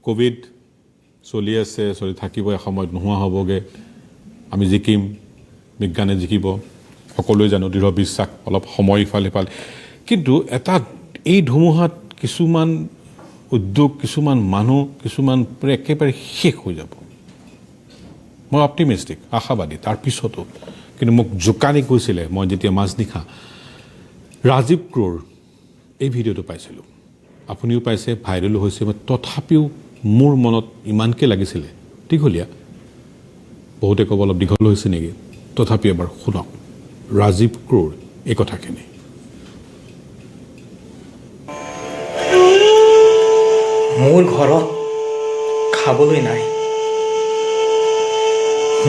Covid চলি আছে, চলি থাকিব, এসময়ত নোহোৱা হ'বগৈ, আমি জিকিম, বিজ্ঞানে জিকিব, সকলোৱে জানো, দৃঢ় বিশ্বাস, অলপ সময় ইফাল সিফাল। কিন্তু এটা এই ধুমুহাত কিছুমান উদ্যোগ, কিছুমান মানুহ, কিছুমান একেবাৰে শেষ হৈ যাব। মই অপটিমিষ্টিক, আশাবাদী। তাৰপিছতো কিন্তু মোক জোকানি কৈছিলে, মই যেতিয়া মাজনিশা ৰাজীৱ ক্ৰ'ৰ এই ভিডিঅ'টো পাইছিলোঁ, আপুনিও পাইছে, ভাইৰেলো হৈছে, তথাপিও মোৰ মনত ইমানকৈ লাগিছিলে, দীঘলীয়া, বহুতে ক'ব অলপ দীঘল হৈছে নেকি, তথাপি এবাৰ শুনক ৰাজীৱ ক্ৰ'ৰ এই কথাখিনি। মোৰ ঘৰত খাবলৈ নাই,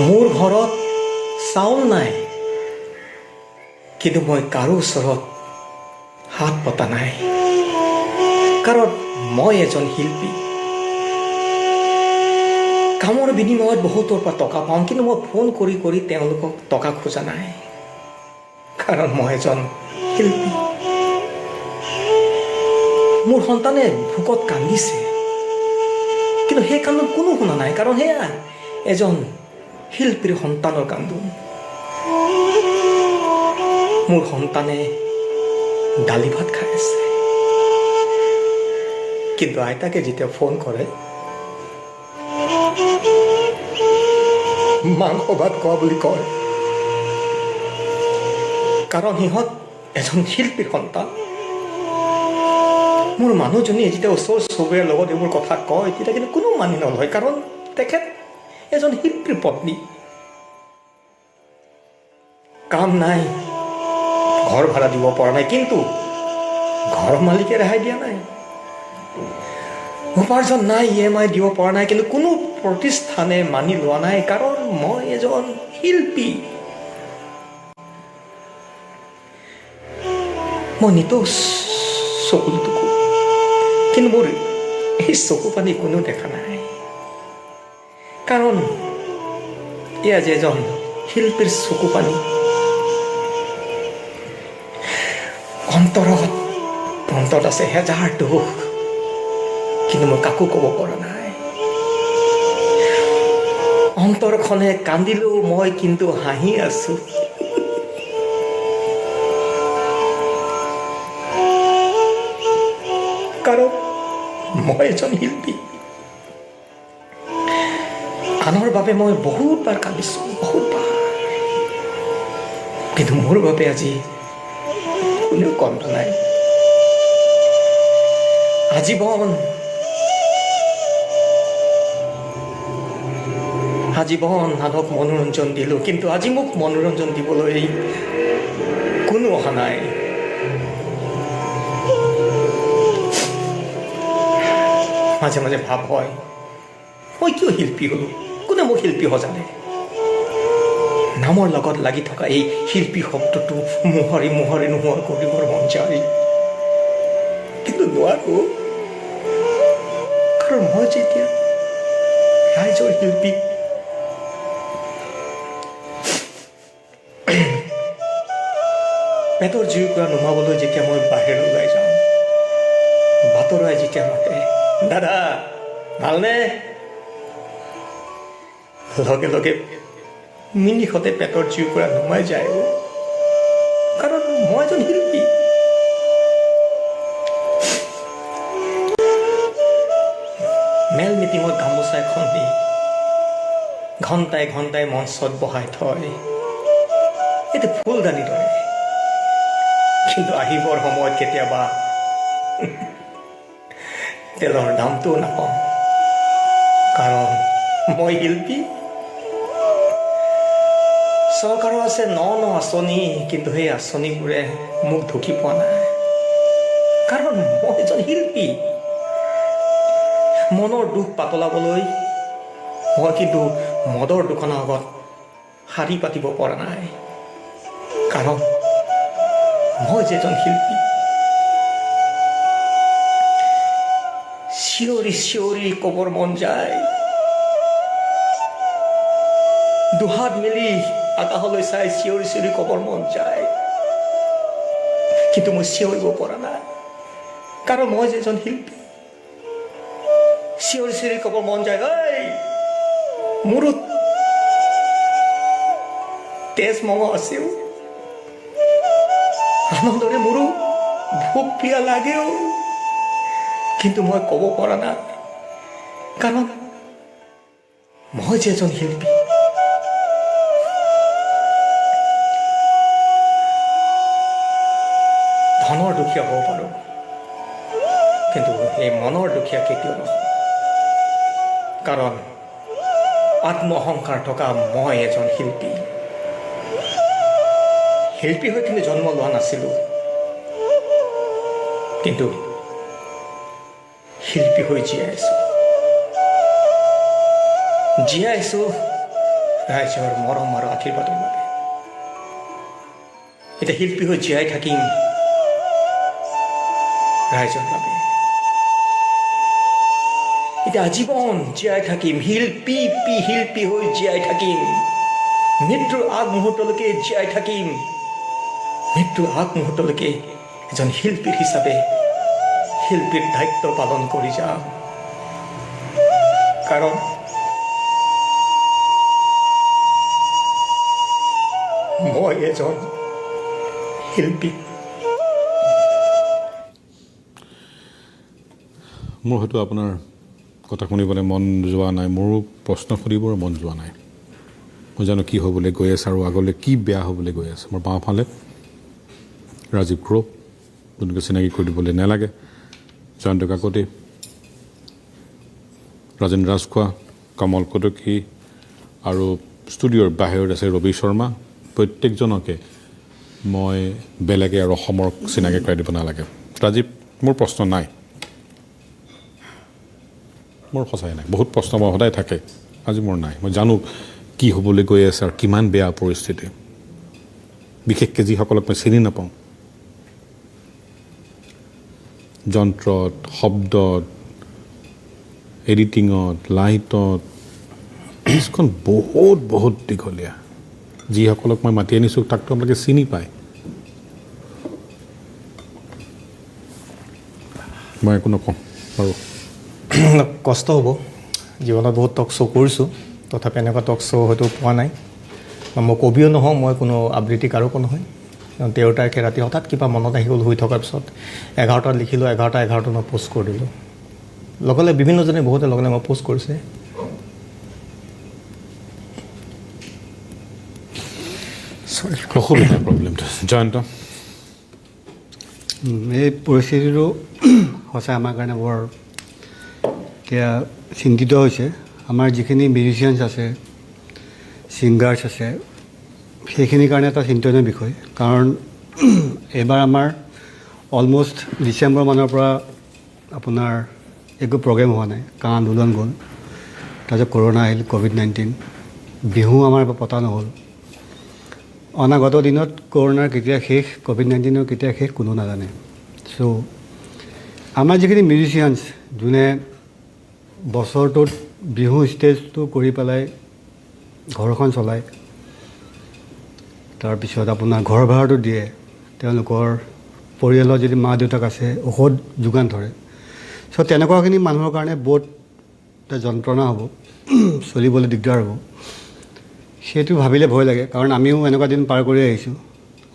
মোৰ ঘৰত চাউল নাই, কিন্তু মই কাৰো ওচৰত হাত পতা নাই, কাৰণ মই এজন শিল্পী। কামৰ বিনিময়ত বহুতৰ পৰা টকা পাওঁ, কিন্তু মই ফোন কৰি কৰি তেওঁলোকক টকা খোজা নাই, কাৰণ মই এজন শিল্পী। মোৰ সন্তানে ভোকত কান্দিছে, কিন্তু সেই কান্দোন কোনো শুনা নাই, কাৰণ সেয়া এজন শিল্পীৰ সন্তানৰ কান্দোন। মোৰ সন্তানে দালি ভাত খাই আছে, কিন্তু আইতাকে যেতিয়া ফোন কৰে, মাংস ভাত খোৱা বুলি কয়, কাৰণ সিহঁত এজন শিল্পীৰ সন্তান। মোৰ মানুহজনীয়ে যেতিয়া ওচৰ চুবুৰীয়াৰ লগত এইবোৰ কথা কয়, তেতিয়া কিন্তু কোনো মানি নলয়, কাৰণ তেখেত এজন শিল্পীৰ পত্নী। কাম নাই, ঘৰ ভাড়া দিব পৰা নাই, কিন্তু ঘৰ মালিকে ৰেহাই দিয়া নাই। উপাৰ্জন নাই, EMI দিব পৰা নাই, কিন্তু কোনো প্ৰতিষ্ঠানে মানি লোৱা নাই, কাৰণ মই এজন শিল্পী। মই নিতৌ চকুলো টুকু, কিন্তু মোৰ এই চকু পানী কোনো দেখা নাই, কাৰণ এয়া যে এজন শিল্পীৰ চকু পানী। অন্তৰত আছে হেজাৰ দুখ, কিন্তু মই কাকো ক'ব পৰা নাই। অন্তৰখনে কান্দিলেও মই কিন্তু হাঁহি আছো। কাৰণ মই এজন শিল্পী। আনৰ বাবে মই বহুতবাৰ কান্দিছো, বহুতবাৰ, কিন্তু মোৰ বাবে আজি কোনেও কন্দা নাই। আজীৱন আনক মনোৰঞ্জন দিলোঁ, কিন্তু আজি মোক মনোৰঞ্জন দিবলৈ কোনো অহা নাই। মাজে মাজে ভাৱ হয়, মই কিয় শিল্পী হ'লো? কোনে মোক শিল্পী সজালে? নামৰ লগত লাগি থকা এই শিল্পী শব্দটো মোহাৰি মোহাৰি নোহোৱা কৰিবৰ মন যায়, কিন্তু নোৱাৰো, কাৰণ মই যেতিয়া ৰাইজৰ শিল্পী। পেটৰ জুইকুৰা নুমাবলৈ যেতিয়া মই বাহিৰলৈ ওলাই যাওঁ, বাটৰুৱাই যেতিয়া মাতে, দাদা ভালনে? লগে লগে মিনিখতে পেটৰ জুইকুৰা নুমাই যায়, কাৰণ মই এজন শিল্পী। মেল মিটিঙত গামোচা এখন দি ঘণ্টাই ঘণ্টাই মঞ্চত বহাই থয়, এইটো ফুলদানি দৰে, কিন্তু আহিবৰ সময়ত কেতিয়াবা তেলৰ দামটোও নাপাওঁ, কাৰণ মই শিল্পী। চৰকাৰৰ আছে ন আঁচনি, কিন্তু সেই আঁচনিবোৰে মোক ঢুকি পোৱা নাই, কাৰণ মই এজন শিল্পী। মনৰ দুখ পাতলাবলৈ মই কিন্তু মদৰ দোকানৰ আগত শাৰী পাতিব পৰা নাই, কাৰণ মই যে এজন শিল্পী। চিঞৰি চিঞৰি ক'বৰ মন যায়, দুহাত মেলি আকাশলৈ চাই চিঞৰি চিঞৰি ক'বৰ মন যায়, কিন্তু মই চিঞৰিব পৰা নাই, কাৰণ মই যে এজন শিল্পী। চিঞৰি চিঞৰি ক'ব মন যায়, ঐ মোৰো তেজ মঙহ আছেও, আনন্দৰে মোৰো ভোক পিয়া লাগেও, কিন্তু মই ক'ব পৰা নাই, কাৰণ মই যে এজন শিল্পী। ধনৰ দুখীয়া হ'ব পাৰোঁ, কিন্তু এই মনৰ দুখীয়া কেতিয়াও নহয়, কাৰণ আত্মঅহংকাৰ থকা মই এজন শিল্পী। শিল্পী হৈ কিন্তু জন্ম লোৱা নাছিলোঁ, কিন্তু শিল্পী হৈ জীয়াই আছোঁ ৰাইজৰ মৰম আৰু আশীৰ্বাদৰ বাবে। এতিয়া শিল্পী হৈ জীয়াই থাকিম ৰাইজৰ বাবে, এতিয়া আজীৱন জীয়াই থাকিম শিল্পী হৈ জীয়াই থাকিম, মৃত্যুৰ আগমুহূৰ্তলৈকে জীয়াই থাকিম, মৃত্যুৰ আগমুহূৰ্তলৈকে এজন শিল্পীৰ হিচাপে শিল্পীৰ দায়িত্ব পালন কৰি যাম, কাৰণ মই এজন শিল্পী। মোৰ হয়তো আপোনাৰ কথা শুনিবলৈ মন যোৱা নাই, মোৰো প্ৰশ্ন সুধিবৰ মন যোৱা নাই। মই জানো কি হ'বলৈ গৈ আছে আৰু আগলৈ কি বেয়া হ'বলৈ গৈ আছে। মোৰ বাওঁফালে ৰাজীৱ ক্ৰ, যোনকে চিনাকি কৰি দিবলৈ নালাগে, জয়ন্ত কাকতি, ৰাজেন ৰাজখোৱা, কমল কটকী আৰু ষ্টুডিঅ'ৰ বাহিৰত আছে ৰবি শৰ্মা। প্ৰত্যেকজনকে মই বেলেগে আৰু অসমৰ চিনাকি কৰাই দিব নালাগে। ৰাজীৱ, মোৰ প্ৰশ্ন নাই, মোৰ সঁচাই নাই। বহুত প্ৰশ্ন মোৰ সদায় থাকে, আজি মোৰ নাই। মই জানো কি হ'বলৈ গৈ আছে আৰু কিমান বেয়া পৰিস্থিতি, বিশেষকৈ যিসকলক মই চিনি নাপাওঁ। যন্ত্ৰত, শব্দত, এডিটিঙত, লাইটত, লিষ্টখন বহুত দীঘলীয়া। যিসকলক মই মাতি আনিছোঁ তাকতো আপোনালোকে চিনি পায়। মই একো নকওঁ বাৰু। কষ্ট হ'ব, জীৱনত বহুত টক শ্ব' কৰিছোঁ, তথাপি এনেকুৱা টক শ্ব' হয়তো পোৱা নাই। মই কবিও নহওঁ, মই কোনো আবৃত্তিকাৰকো নহয়। তেওঁৰ তাৰিখে ৰাতি হঠাৎ কিবা মনত আহি গ'ল, শুই থকাৰ পিছত 11টাত লিখিলোঁ, 11টা মই প'ষ্ট কৰি দিলোঁ। লগতে বিভিন্নজনে বহুতে লগতে মই প'ষ্ট কৰিছে। অসুবিধা প্ৰব্লেমটো জয়ন্ত। এই পৰিস্থিতিটো সঁচাই আমাৰ কাৰণে বৰ এতিয়া চিন্তিত হৈছে। আমাৰ যিখিনি মিউজিচিয়ানছ আছে, ছিংগাৰ্ছ আছে, সেইখিনিৰ কাৰণে এটা চিন্তনীয় বিষয়। কাৰণ এইবাৰ আমাৰ অলমষ্ট ডিচেম্বৰ মানৰ পৰা আপোনাৰ একো প্ৰগ্ৰেম হোৱা নাই, কাৰণ আন্দোলন গ'ল, তাৰপিছত কৰোণা আহিল, ক'ভিড-19, বিহু আমাৰ পতা নহ'ল। অনাগত দিনত কৰোণাৰ কেতিয়া শেষ, ক'ভিড-19ৰ কেতিয়া শেষ কোনো নাজানে। চ' আমাৰ যিখিনি মিউজিচিয়ানছ যোনে বছৰটোত বিহু ষ্টেজটো কৰি পেলাই ঘৰখন চলায়, তাৰপিছত আপোনাৰ ঘৰ ভাড়াটো দিয়ে, তেওঁলোকৰ পৰিয়ালৰ যদি মা দেউতাক আছে ঔষধ যোগান ধৰে। চ' তেনেকুৱাখিনি মানুহৰ কাৰণে বহুত এটা যন্ত্ৰণা হ'ব, চলিবলৈ দিগদাৰ হ'ব। সেইটো ভাবিলে ভয় লাগে, কাৰণ আমিও এনেকুৱা দিন পাৰ কৰি আহিছোঁ।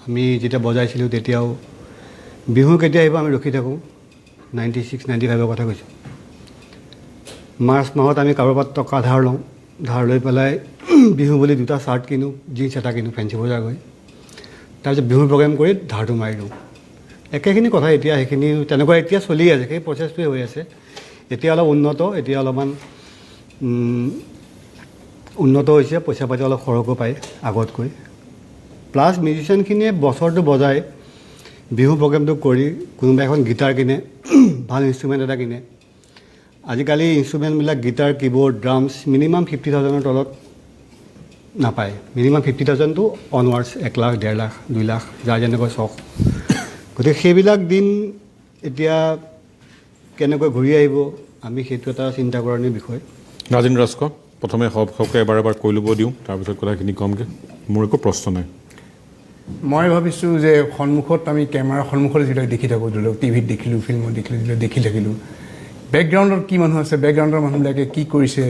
আমি যেতিয়া বজাইছিলোঁ তেতিয়াও বিহু কেতিয়া আহিব আমি ৰখি থাকোঁ। 96, 95ৰ কথা কৈছোঁ। মাৰ্চ মাহত আমি কাৰোবাৰ পৰা টকা ধাৰ লওঁ, ধাৰ লৈ পেলাই বিহু বুলি 2টা চাৰ্ট কিনোঁ, জিন্স এটা কিনোঁ ফেঞ্চি বজাৰ গৈ, তাৰপিছত বিহু প্ৰগ্ৰেম কৰি ধাৰটো মাৰি দিওঁ। একেখিনি কথা এতিয়া সেইখিনি তেনেকুৱা এতিয়া চলি আছে, সেই প্ৰচেছটোৱে হৈ আছে। এতিয়া অলপ উন্নত, এতিয়া অলপমান উন্নত হৈছে, পইচা পাতি অলপ সৰহকৈ পায় আগতকৈ। প্লাছ মিউজিচিয়ানখিনিয়ে বছৰটো বজাই বিহু প্ৰগ্ৰেমটো কৰি কোনোবা এখন গীটাৰ কিনে, ভাল ইনষ্ট্ৰুমেণ্ট এটা কিনে। আজিকালি ইনষ্ট্ৰুমেণ্টবিলাক গীটাৰ, কীবৰ্ড, ড্ৰামছ মিনিমাম 50,000ৰ তলত নাপায়। Minimum 50,000 to onwards, 1 lakh, 1.5 lakh, 2 lakh, যাৰ যেনেকৈ চখ। গতিকে সেইবিলাক দিন এতিয়া কেনেকৈ ঘূৰি আহিব, আমি সেইটো এটা চিন্তা কৰাৰ বিষয়। ৰাজেন ৰাজখোৱা, প্ৰথমে সবকে এবাৰ কৈ ল'ব দিওঁ, তাৰপিছত কথাখিনি ক'মগৈ। মোৰ একো প্ৰশ্ন নাই। মই ভাবিছোঁ যে সন্মুখত আমি কেমেৰাৰ সন্মুখত যিবিলাক দেখি থাকোঁ, ধৰি লওক টিভিত দেখিলোঁ, ফিল্মত দেখিলোঁ, যিবিলাক দেখি থাকিলোঁ, বেকগ্ৰাউণ্ডত কি মানুহ আছে, বেকগ্ৰাউণ্ডৰ মানুহবিলাকে কি কৰিছে,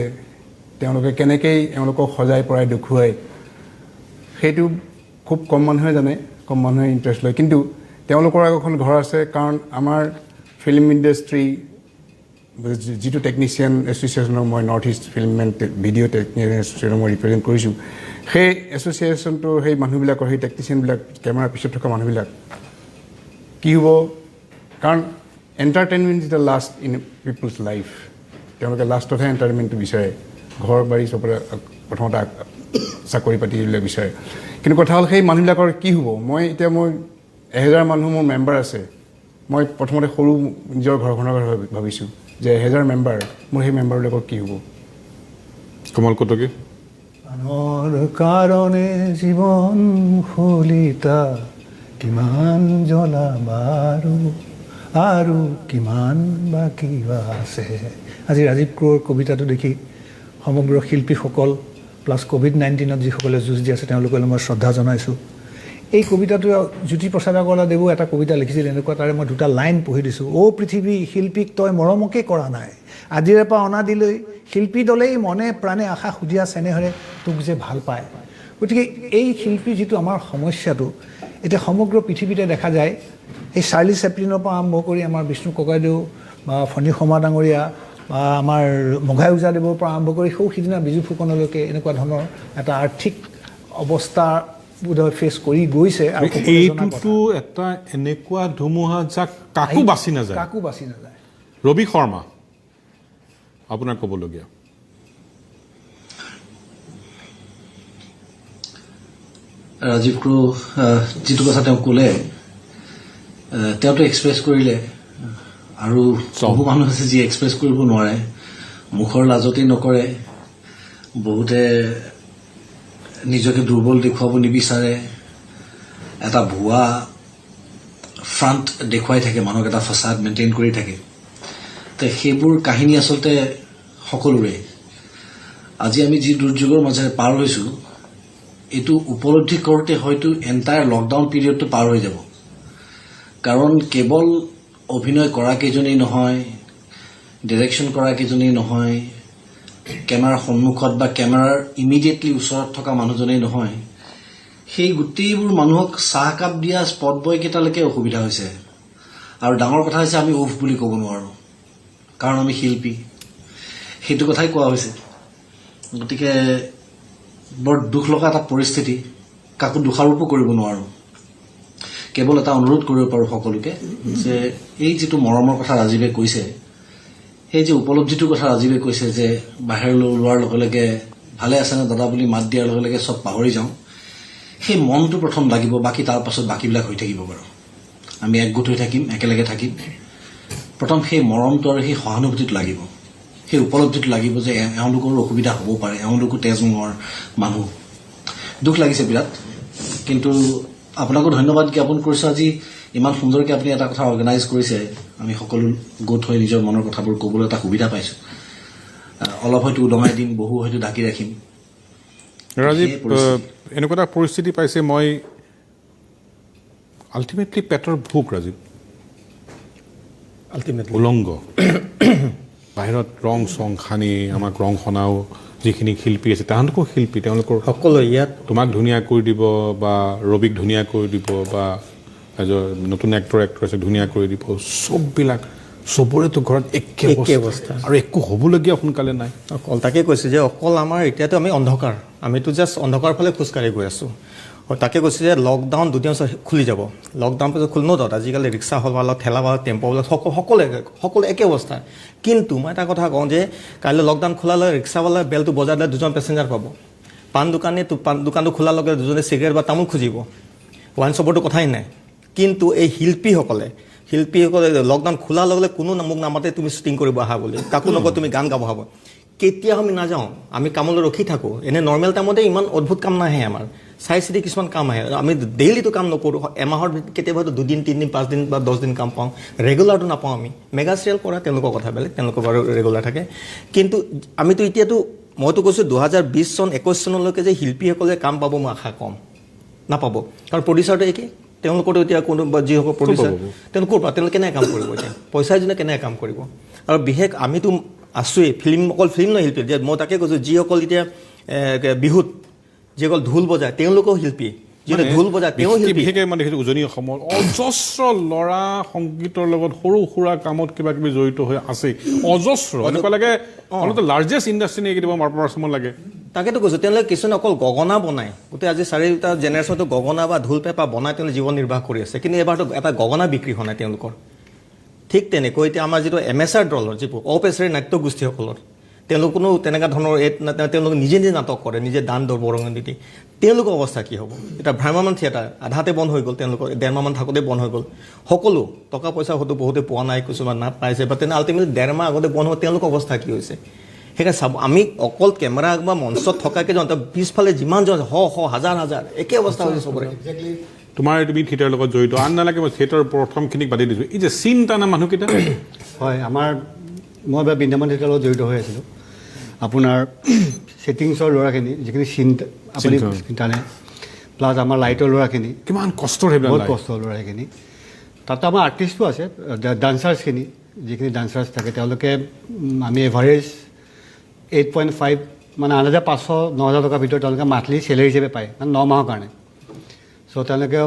তেওঁলোকে কেনেকৈ এওঁলোকক সজাই পৰাই দেখুৱাই, সেইটো খুব কম মানুহে জানে, কম মানুহে ইণ্টাৰেষ্ট লয়। কিন্তু তেওঁলোকৰ এখন ঘৰ আছে, কাৰণ আমাৰ ফিল্ম ইণ্ডাষ্ট্ৰী যিটো টেকনিচিয়ান এছ'চিয়েশ্যনৰ মই North East film and video' technician এছ'চিয়েশ্যনৰ মই ৰিপ্ৰেজেণ্ট কৰিছোঁ, সেই এছ'চিয়েশ্যনটোৰ সেই মানুহবিলাকৰ, সেই টেকনিচিয়ানবিলাক, কেমেৰাৰ পিছত থকা মানুহবিলাক কি হ'ব, কাৰণ entertainment is the last in people's life. তেওঁলোকে লাষ্টতহে এণ্টাৰটেইনমেণ্টটো বিচাৰে, ঘৰ বাৰী চবৰে প্ৰথমতে চাকৰি পাতি এইবিলাক বিচাৰে। কিন্তু কথা হ'ল সেই মানুহবিলাকৰ কি হ'ব, মই 1000 মানুহ মোৰ মেম্বাৰ আছে, মই প্ৰথমতে সৰু নিজৰ ঘৰখনৰ কথা ভাবিছোঁ যে 1000 মেম্বাৰ, মোৰ সেই মেম্বাৰবিলাকৰ কি হ'ব। কমল কটকী। আনৰ কাৰণে জীৱন শলিতা কিমান জ্বলা বাৰু আৰু কিমান বাকী আছে। আজি ৰাজীৱ ক্ৰ'ৰ কবিতাটো দেখি সমগ্ৰ শিল্পীসকল প্লাছ ক'ভিড-19ত যিসকলে যুঁজ দি আছে তেওঁলোকলৈ মই শ্ৰদ্ধা জনাইছোঁ। এই কবিতাটো জ্যোতিপ্ৰসাদ আগৰৱালাদেৱেও এটা কবিতা লিখিছিল এনেকুৱা, তাৰে মই 2টা লাইন পঢ়ি দিছোঁ। অ' পৃথিৱী শিল্পীক তই মৰমকে কৰা নাই, আজিৰে পৰা অনাদিলৈ শিল্পী দলেই মনে প্ৰাণে আশা সুধিয়া চেনেহৰে তোক যে ভাল পায়। গতিকে এই শিল্পী যিটো আমাৰ সমস্যাটো এতিয়া সমগ্ৰ পৃথিৱীতে দেখা যায়, এই চাৰ্লি চেপলিনৰ পৰা আৰম্ভ কৰি আমাৰ বিষ্ণু ককাইদেউ বা ফণী শৰ্মা ডাঙৰীয়া বা আমাৰ মঘাই ওজাদেৱৰ পৰা আৰম্ভ কৰি সিদিনা বিজু ফুকনলৈকে এনেকুৱা ধৰণৰ এটা আৰ্থিক অৱস্থা বোধহয় ফেচ কৰি গৈছে। আৰু এইটোতো এটা এনেকুৱা ধুমুহা যাক কাকো বাচি নাযায়। ৰবি শৰ্মা, আপোনাৰ ক'বলগীয়া। ৰাজীৱ ক্ৰ যিটো কথা তেওঁ ক'লে, তেওঁতো এক্সপ্ৰেছ কৰিলে, আৰু বহু মানুহ আছে যি এক্সপ্ৰেছ কৰিব নোৱাৰে, মুখৰ লাজতেই নকৰে, বহুতে নিজকে দুৰ্বল দেখুৱাব নিবিচাৰে, এটা ভুৱা ফ্ৰণ্ট দেখুৱাই থাকে, মানুহক এটা ফচাদ মেইনটেইন কৰি থাকে। তো সেইবোৰ কাহিনী আচলতে সকলোৰে। আজি আমি যি দুৰ্যোগৰ মাজেৰে পাৰ হৈছোঁ, এইটো উপলব্ধি কৰোঁতে হয়তো এণ্টায়াৰ লকডাউন পিৰিয়ডটো পাৰ হৈ যাব। কাৰণ কেৱল অভিনয় কৰা কেইজনেই নহয়, ডিৰেকশ্যন কৰা কেইজনেই নহয়, কেমেৰাৰ সন্মুখত বা কেমেৰাৰ ইমিডিয়েটলি ওচৰত থকা মানুহজনেই নহয়, সেই গোটেইবোৰ মানুহক চাহকাপ দিয়া স্পট বয় কেইটালৈকে অসুবিধা হৈছে। আৰু ডাঙৰ কথা হৈছে আমি উফ বুলি ক'ব নোৱাৰোঁ, কাৰণ আমি শিল্পী, সেইটো কথাই কোৱা হৈছে। গতিকে বৰ দুখ লগা এটা পৰিস্থিতি, কাকো দোষাৰোপো কৰিব নোৱাৰোঁ। কেৱল এটা অনুৰোধ কৰিব পাৰোঁ সকলোকে যে এই যিটো মৰমৰ কথা ৰাজীৱে কৈছে, সেই যে উপলব্ধিটোৰ কথা ৰাজীৱে কৈছে যে বাহিৰলৈ ওলোৱাৰ লগে লগে ভালে আছেনে দাদা বুলি মাত দিয়াৰ লগে লগে চব পাহৰি যাওঁ, সেই মনটো প্ৰথম লাগিব, বাকী তাৰ পাছত বাকীবিলাক হৈ থাকিব বাৰু। আমি একগোট হৈ থাকিম, একেলগে থাকিম। প্ৰথম সেই মৰমটো আৰু সেই সহানুভূতিটো লাগিব, সেই উপলব্ধিটো লাগিব যে এওঁলোকৰো অসুবিধা হ'ব পাৰে, এওঁলোকো তেজমঙৰ মানুহ। দুখ লাগিছে বিৰাট, কিন্তু আপোনাকো ধন্যবাদ জ্ঞাপন কৰিছোঁ। আজি ইমান সুন্দৰকৈ আপুনি এটা কথা অৰ্গেনাইজ কৰিছে, আমি সকলো গোট হৈ নিজৰ মনৰ কথাবোৰ ক'বলৈ এটা সুবিধা পাইছোঁ। অলপ হয়তো উদঙাই দিম, বহু হয়তো ঢাকি ৰাখিম। ৰাজীৱ, এনেকুৱা এটা পৰিস্থিতি পাইছে, মই আল্টিমেটলি পেটৰ ভোক ৰাজীৱ, আল্টিমেটলি উলংগ। বাহিৰত ৰং চং সানি আমাক ৰং সনাও যিখিনি শিল্পী আছে, তাহাঁতকো শিল্পী, তেওঁলোকৰ সকলো ইয়াত তোমাক ধুনীয়া কৰি দিব বা ৰবিক ধুনীয়া কৰি দিব বা এজন নতুন এক্টৰ আছে ধুনীয়া কৰি দিব, চববিলাক চবৰেতো ঘৰত একে অৱস্থা আৰু একো হ'বলগীয়া সোনকালে নাই। অকল তাকে কৈছে যে অকল আমাৰ এতিয়াতো আমি অন্ধকাৰ, আমিতো জাষ্ট অন্ধকাৰ ফালে খোজকাঢ়ি গৈ আছোঁ। তাকে কৈছে যে লকডাউন দুদিন পিছত খুলি যাব, লকডাউন পিছত খুলি নদাত আজিকালি ৰিক্সা হ'লবালা, ঠেলাবালা, টেম্প'বিলাক সকলো একে অৱস্থা। কিন্তু মই এটা কথা কওঁ যে কাইলৈ লকডাউন খোলালৈ ৰিক্সাৱালাই বেলটো বজাই দিলে 2জন পেচেঞ্জাৰ পাব, পাণ দোকানটো খোলাৰ লগে 2জনে চিগাৰেট বা তামোল খুজিব, ৱাইন শ্বপৰটো কথাই নাই। কিন্তু এই শিল্পীসকলে লকডাউন খোলাৰ লগে লগে কোনো মোক নামাতে তুমি শ্বুটিং কৰিব আহা বুলি, কাকো নকয় তুমি গান গাব হ'ব। কেতিয়াও আমি নাযাওঁ, আমি কামলৈ ৰখি থাকোঁ। এনেই নৰ্মেল টাইমতে ইমান অদ্ভুত কাম নাহে আমাৰ, চাই চিতি কিছুমান কাম আহে। আমি ডেইলিটো কাম নকৰোঁ, এমাহৰ কেতিয়াবা হয়তো 2 দিন 3 দিন 5 দিন বা 10 দিন কাম পাওঁ, ৰেগুলাৰটো নাপাওঁ আমি। মেগা চিৰিয়েল কৰা তেওঁলোকৰ কথা বেলেগ, তেওঁলোকৰ বাৰু ৰেগুলাৰ থাকে। কিন্তু আমিতো এতিয়াতো মইতো কৈছোঁ 2020 চন 21 চনলৈকে যে শিল্পীসকলে কাম পাব মই আশা কম, নাপাব। কাৰণ প্ৰডিউচাৰটো একেই, তেওঁলোকৰতো এতিয়া কোনোবা যিসকল প্ৰডিউচাৰ তেওঁলোকৰ পৰা তেওঁলোকে কেনেকৈ কাম কৰিব, এতিয়া পইচাৰ জন্য কেনেকৈ কাম কৰিব। আৰু বিশেষ আমিতো আছোৱেই ফিল্ম অকল ফিল্ম নহয় শিল্পী যে মই তাকে কৈছোঁ যিসকল এতিয়া বিহুত যিসকল ঢোল বজায় তেওঁলোকেও শিল্পী যিহেতু ঢোল বজায় তেওঁ শিল্পী বিশেষকৈ মানে দেখিছোঁ উজনি অসমৰ অজস্ৰ ল'ৰা সংগীতৰ লগত সৰু সুৰা কামত কিবা কিবি জড়িত হৈ আছে অজস্ৰ এনেকুৱা লাগে অলপতে লাৰ্জেষ্ট ইণ্ডাষ্ট্ৰী নেকি কেতিয়াবা মাৰ্পাৰচমত লাগে তাকেতো কৈছোঁ তেওঁলোকে কিছুমানে অকল গগনা বনায় গোটেই আজি 4টা জেনেৰেশ্যনটো গগনা বা ঢোল পেঁপা বনাই তেওঁলোকে জীৱন নিৰ্বাহ কৰি আছে কিন্তু এবাৰতো এটা গগনা বিক্ৰী হোৱা নাই তেওঁলোকৰ ঠিক তেনেকৈ এতিয়া আমাৰ যিটো এমেচাৰ দলৰ যিবোৰ অপেচাৰী নাট্য গোষ্ঠীসকলৰ তেওঁলোক কোনো তেনেকুৱা ধৰণৰ তেওঁলোকে নিজে নিজে নাটক কৰে নিজে দান বৰঙণি দি তেওঁলোকৰ অৱস্থা কি হ'ব এতিয়া ভ্ৰাম্যমাণ থিয়েটাৰ আধাতে বন্ধ হৈ গ'ল তেওঁলোকৰ 1.5 মাহমান থাকোঁতে বন্ধ হৈ গ'ল সকলো টকা পইচা হয়তো বহুতে পোৱা নাই কিছুমান নাপ পাইছে বা তেনে আল্টিমেটলি 1.5 মাহ আগতে বন্ধ হ'ব তেওঁলোকৰ অৱস্থা কি হৈছে সেইকাৰণে চাব আমি অকল কেমেৰা বা মঞ্চত থকাকৈ যাওঁ পিছফালে যিমান জন হাজাৰ হাজাৰ একে অৱস্থা হৈছে চবৰে তোমাৰ তুমি থিয়েটাৰৰ লগত জড়িত আন নালাগে মই থিয়েটাৰৰ প্ৰথমখিনিক বাদি দিছোঁ এই যে চিন টানা মানুহকেইটা হয় মই বৃন্দাবন থিয়েটাৰৰ লগত জড়িত হৈ আছিলোঁ আপোনাৰ ছেটিংছৰ ল'ৰাখিনি যিখিনি চিন আপুনি টানে প্লাছ আমাৰ লাইটৰ ল'ৰাখিনি কিমান কষ্টৰ সেইবিলাক বহুত কষ্ট ল'ৰা সেইখিনি তাতো আমাৰ আৰ্টিষ্টো আছে ডান্সাৰ্ছখিনি যিখিনি ডান্সাৰ্ছ থাকে তেওঁলোকে আমি এভাৰেজ 8.5 মানে 8,500-9,000 টকাৰ ভিতৰত তেওঁলোকে মান্থলি চেলেৰি হিচাপে পায় মানে 9 মাহৰ কাৰণে চ' তেওঁলোকে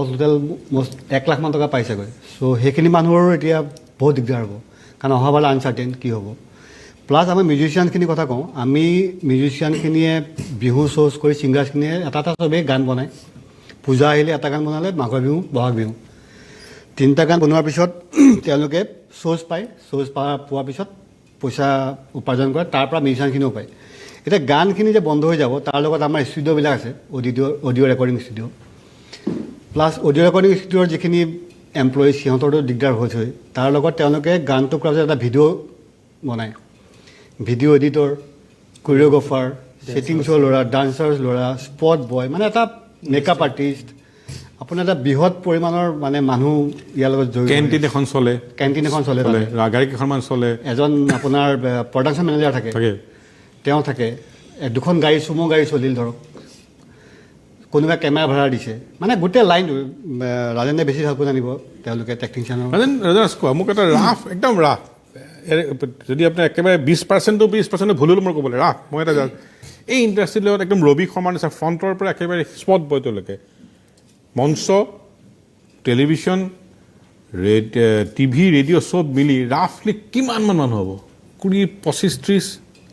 টোটেল মষ্ট 1 লাখ মান টকা পাইছেগৈ চ' সেইখিনি মানুহৰো এতিয়া বহুত দিগদাৰ হ'ব কাৰণ অহাবাৰ আনচাৰ্টেইন কি হ'ব প্লাছ আমি মিউজিচিয়ানখিনিৰ কথা কওঁ আমি মিউজিচিয়ানখিনিয়ে বিহু শ্ব'জ কৰি ছিংগাৰ্ছখিনিয়ে এটা চবেই গান বনায় পূজা আহিলে এটা গান বনালে মাঘৰ বিহু বহাগ বিহু 3টা গান বনোৱাৰ পিছত তেওঁলোকে শ্ব'জ পায় শ্ব'জ পোৱাৰ পিছত পইচা উপাৰ্জন কৰে তাৰ পৰা মিউজিচিয়ানখিনিও পায় এতিয়া গানখিনি যে বন্ধ হৈ যাব তাৰ লগত আমাৰ ষ্টুডিঅ'বিলাক আছে audio' recording studio' plus audio' recording ষ্টুডিঅ'ৰ যিখিনি এমপ্লয়িজ সিহঁতৰতো দিগদাৰ হৈছে তাৰ লগত তেওঁলোকে গানটো কৰাৰ পিছত এটা ভিডিঅ' বনায় ভিডিঅ' এডিটৰ কোৰিঅ'গ্ৰাফাৰ ছেটিংছৰ ল'ৰা ডান্সাৰ্ছ ল'ৰা স্পট বয় মানে এটা মেকআপ আৰ্টিষ্ট আপোনাৰ এটা বৃহৎ পৰিমাণৰ মানে মানুহ ইয়াৰ লগত জড়িত কেণ্টিন এখন চলে গাড়ী কেইখনমান চলে এজন আপোনাৰ প্ৰডাকশ্যন মেনেজাৰ থাকে তেওঁ থাকে 2খন গাড়ী চুমো গাড়ী চলিল ধৰক কোনোবাই কেমেৰা ভাড়া দিছে মানে গোটেই লাইনটো ৰাজেনে বেছি ভালকৈ জানিব তেওঁলোকে টেকনিচিয়ানৰ ৰাজেন কোৱা মোক এটা ৰাফ একদম ৰাফ যদি আপোনাৰ একেবাৰে 20% ভুল হ'ল মই ক'বলৈ ৰাফ মই এটা এই ইণ্ডাষ্ট্ৰীৰ লগত একদম ৰবি শৰ্মাৰ নিচিনা ফ্ৰণ্টৰ পৰা একেবাৰে স্পট বয়টোলৈকে মঞ্চ টেলিভিশ্যন টিভি ৰেডিঅ' চব মিলি ৰাফলি কিমানমান মানুহ হ'ব 20-25-30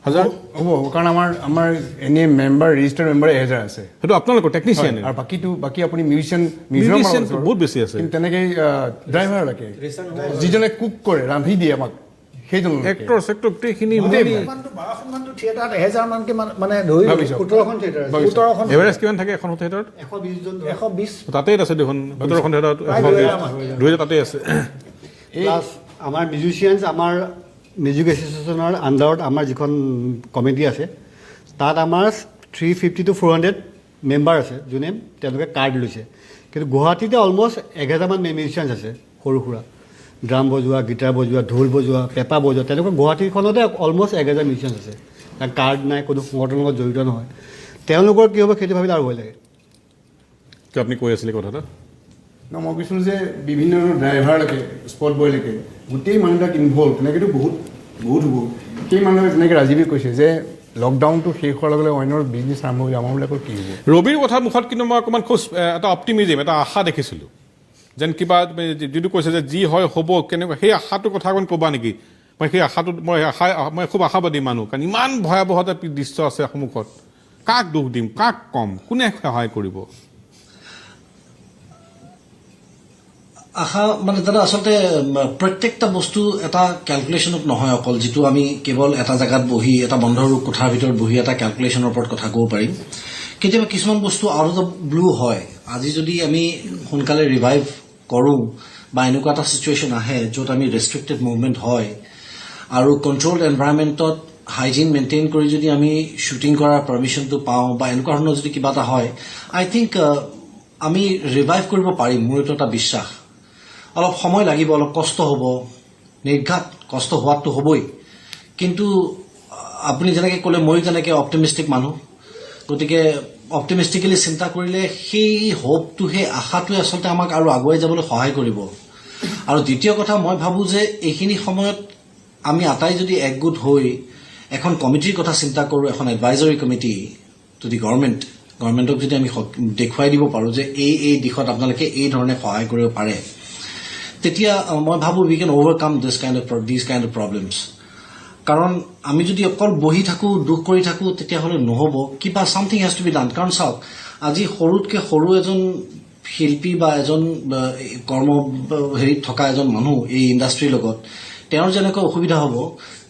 হাজাৰ হ'ব কাৰণ আমাৰ এনেই মেম্বাৰ ৰেজিষ্টাৰ্ড মেম্বাৰ 1000 আছে সেইটো আপোনালোকৰ টেকনিচিয়ান আৰু বাকী আপুনি মিউজিয়াম বহুত বেছি আছে কিন্তু তেনেকৈ ড্ৰাইভাৰ লাগে যিজনে কুক কৰে ৰান্ধি দিয়ে আমাক সেইজন এক্টৰ চেক্টৰ গোটেইখিনি থিয়েটাৰত 1000 মানকে মানে ধৰি 17খন থিয়েটাৰ 17খন এভাৰেজ কিমান থাকে এখন থিয়েটাৰত 120 তাতেই আছে দেখোন 17খন থিয়েটাৰত 2000 তাতেই আছে প্লাছ আমাৰ মিউজিচিয়ানছ আমাৰ মিউজিক এছ'চিয়েশ্যনৰ আণ্ডাৰত আমাৰ যিখন কমিটি আছে তাত আমাৰ 350 to 400 মেম্বাৰ আছে যোনে তেওঁলোকে কাৰ্ড লৈছে কিন্তু গুৱাহাটীতে অলমষ্ট 1000 মান মিউজিচিয়ানছ আছে সৰু সুৰা ড্ৰাম বজোৱা গীটাৰ বজোৱা ঢোল বজোৱা পেঁপা বজোৱা তেনেকুৱা গুৱাহাটীখনতে অলমষ্ট 1000 মিউজিচিয়ানছ আছে তাত কাৰ্ড নাই কোনো সংগঠনৰ লগত জড়িত নহয় তেওঁলোকৰ কি হ'ব সেইটো ভাবিলে আৰু ভয় লাগে কি আপুনি কৈ আছিলে কথাটা মই কৈছিলোঁ যে বিভিন্ন ড্ৰাইভাৰলৈকে স্পট বয়লৈকে গোটেই মানুহবিলাক ইনভল্ভ তেনেকৈতো বহুত হ'ব সেই মানুহে যেনেকৈ ৰাজীৱে কৈছে যে লকডাউনটো শেষ হোৱাৰ লগে লগে অন্যৰ বিজনেছ আৰম্ভ হৈ আমাৰবিলাকৰ কি হ'ব ৰবিৰ কথা মুখত কিন্তু মই অকণমান খুব এটা অপ্টিমিজিম এটা আশা দেখিছিলোঁ যেন কিবা যিটো কৈছে যে যি হয় হ'ব কেনেকুৱা সেই আশাটোৰ কথা অকণ ক'বা নেকি মই সেই আশাটো মই খুব আশাবাদী মানুহ কাৰণ ইমান ভয়াৱহ এটা দৃশ্য আছে সন্মুখত কাক দুখ দিম কাক কম কোনে সহায় কৰিব আশা মানে দাদা আচলতে প্ৰত্যেকটা বস্তু এটা কেলকুলেশ্যনত নহয় অকল যিটো আমি কেৱল এটা জেগাত বহি এটা বন্ধ কোঠাৰ ভিতৰত বহি এটা কেলকুলেশ্যনৰ ওপৰত কথা ক'ব পাৰিম কেতিয়াবা কিছুমান বস্তু আউট অফ দ্য ব্লু হয় আজি যদি আমি সোনকালে ৰিভাইভ কৰোঁ বা এনেকুৱা এটা ছিচুৱেশ্যন আহে য'ত আমি ৰেষ্ট্ৰিক্টেড মুভমেণ্ট হয় আৰু কণ্ট্ৰলড এনভাইৰনমেণ্টত হাইজিন মেইনটেইন কৰি যদি আমি শ্বুটিং কৰাৰ পাৰ্মিশ্যনটো পাওঁ বা এনেকুৱা ধৰণৰ যদি কিবা এটা হয় আই থিংক আমি ৰিভাইভ কৰিব পাৰিম মোৰ এইটো এটা বিশ্বাস অলপ সময় লাগিব অলপ কষ্ট হ'ব নিৰ্ঘাত কষ্ট হোৱাটো হ'বই কিন্তু আপুনি যেনেকৈ ক'লে ময়ো তেনেকৈ অপটিমিষ্টিক মানুহ গতিকে অপটিমিষ্টিকেলি চিন্তা কৰিলে সেই হোপটো সেই আশাটোৱে আচলতে আমাক আৰু আগুৱাই যাবলৈ সহায় কৰিব আৰু দ্বিতীয় কথা মই ভাবোঁ যে এইখিনি সময়ত আমি আটাই যদি একগোট হৈ এখন কমিটিৰ কথা চিন্তা কৰোঁ, এখন এডভাইজৰী কমিটি, যদি গভৰ্ণমেণ্টক যদি আমি দেখুৱাই দিব পাৰোঁ যে এই দিশত আপোনালোকে এই ধৰণে সহায় কৰিব পাৰে, তেতিয়া মই ভাবোঁ we can overcome this kind of problems. কাৰণ আমি যদি অকল বহি থাকোঁ, দুখ কৰি থাকোঁ, তেতিয়াহ'লে নহ'ব। কিবা something has to be done. কাৰণ চাওক, আজি সৰুতকৈ সৰু এজন শিল্পী বা এজন কৰ্ম হেৰিত থকা এজন মানুহ এই ইণ্ডাষ্ট্ৰীৰ লগত, তেওঁৰ যেনেকৈ অসুবিধা হ'ব,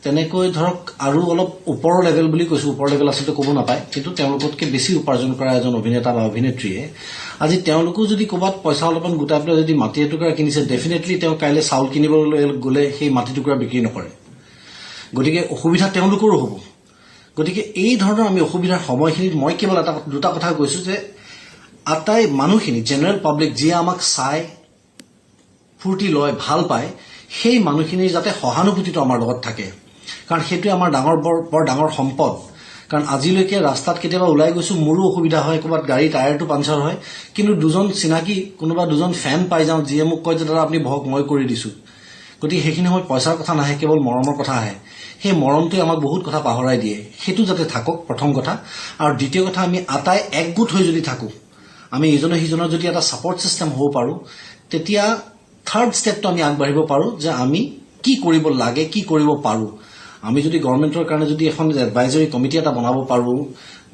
তেনেকৈ ধৰক আৰু অলপ ওপৰৰ লেভেল বুলি কৈছোঁ, ওপৰৰ লেভেল আচলতে ক'ব নাপায়, কিন্তু তেওঁলোকতকৈ বেছি উপাৰ্জন কৰা এজন অভিনেতা বা অভিনেত্ৰীয়ে আজি তেওঁলোকো যদি ক'ৰবাত পইচা অলপমান গোটাই পেলাই যদি মাটি এটুকুৰা কিনিছে, ডেফিনেটলি তেওঁ কাইলৈ চাউল কিনিবলৈ গ'লে সেই মাটি টুকুৰা বিক্ৰী নকৰে। গতিকে অসুবিধা তেওঁলোকৰো হ'ব। গতিকে এই ধৰণৰ আমি অসুবিধাৰ সময়খিনিত মই কেৱল দুটা কথা কৈছোঁ যে আটাই মানুহখিনি, জেনেৰেল পাব্লিক, যিয়ে আমাক চাই ফূৰ্তি লয়, ভাল পায়, সেই মানুহখিনিৰ যাতে সহানুভূতিটো আমাৰ লগত থাকে। কাৰণ সেইটোৱে আমাৰ বৰ ডাঙৰ সম্পদ। কাৰণ আজিলৈকে ৰাস্তাত কেতিয়াবা ওলাই গৈছোঁ, মোৰো অসুবিধা হয়, ক'ৰবাত গাড়ী টায়াৰটো পাঞ্চাৰ হয়, কিন্তু দুজন চিনাকি কোনোবা দুজন ফেন পাই যাওঁ, যিয়ে মোক কয় যে দাদা আপুনি বহক, মই কৰি দিছোঁ। গতিকে সেইখিনি সময়ত পইচাৰ কথা নাহে, কেৱল মৰমৰ কথা আহে। সেই মৰমটোৱে আমাক বহুত কথা পাহৰাই দিয়ে। সেইটো যাতে থাকক, প্ৰথম কথা। আৰু দ্বিতীয় কথা, আমি আটাই একগোট হৈ যদি থাকোঁ, আমি ইজনে সিজনৰ যদি এটা ছাপৰ্ট ছিষ্টেম হ'ব পাৰোঁ, তেতিয়া থাৰ্ড ষ্টেপটো আমি আগবাঢ়িব পাৰোঁ যে আমি কি কৰিব লাগে, কি কৰিব পাৰোঁ। আমি যদি গভৰ্ণমেণ্টৰ কাৰণে যদি এখন এডভাইজৰী কমিটি এটা বনাব পাৰোঁ,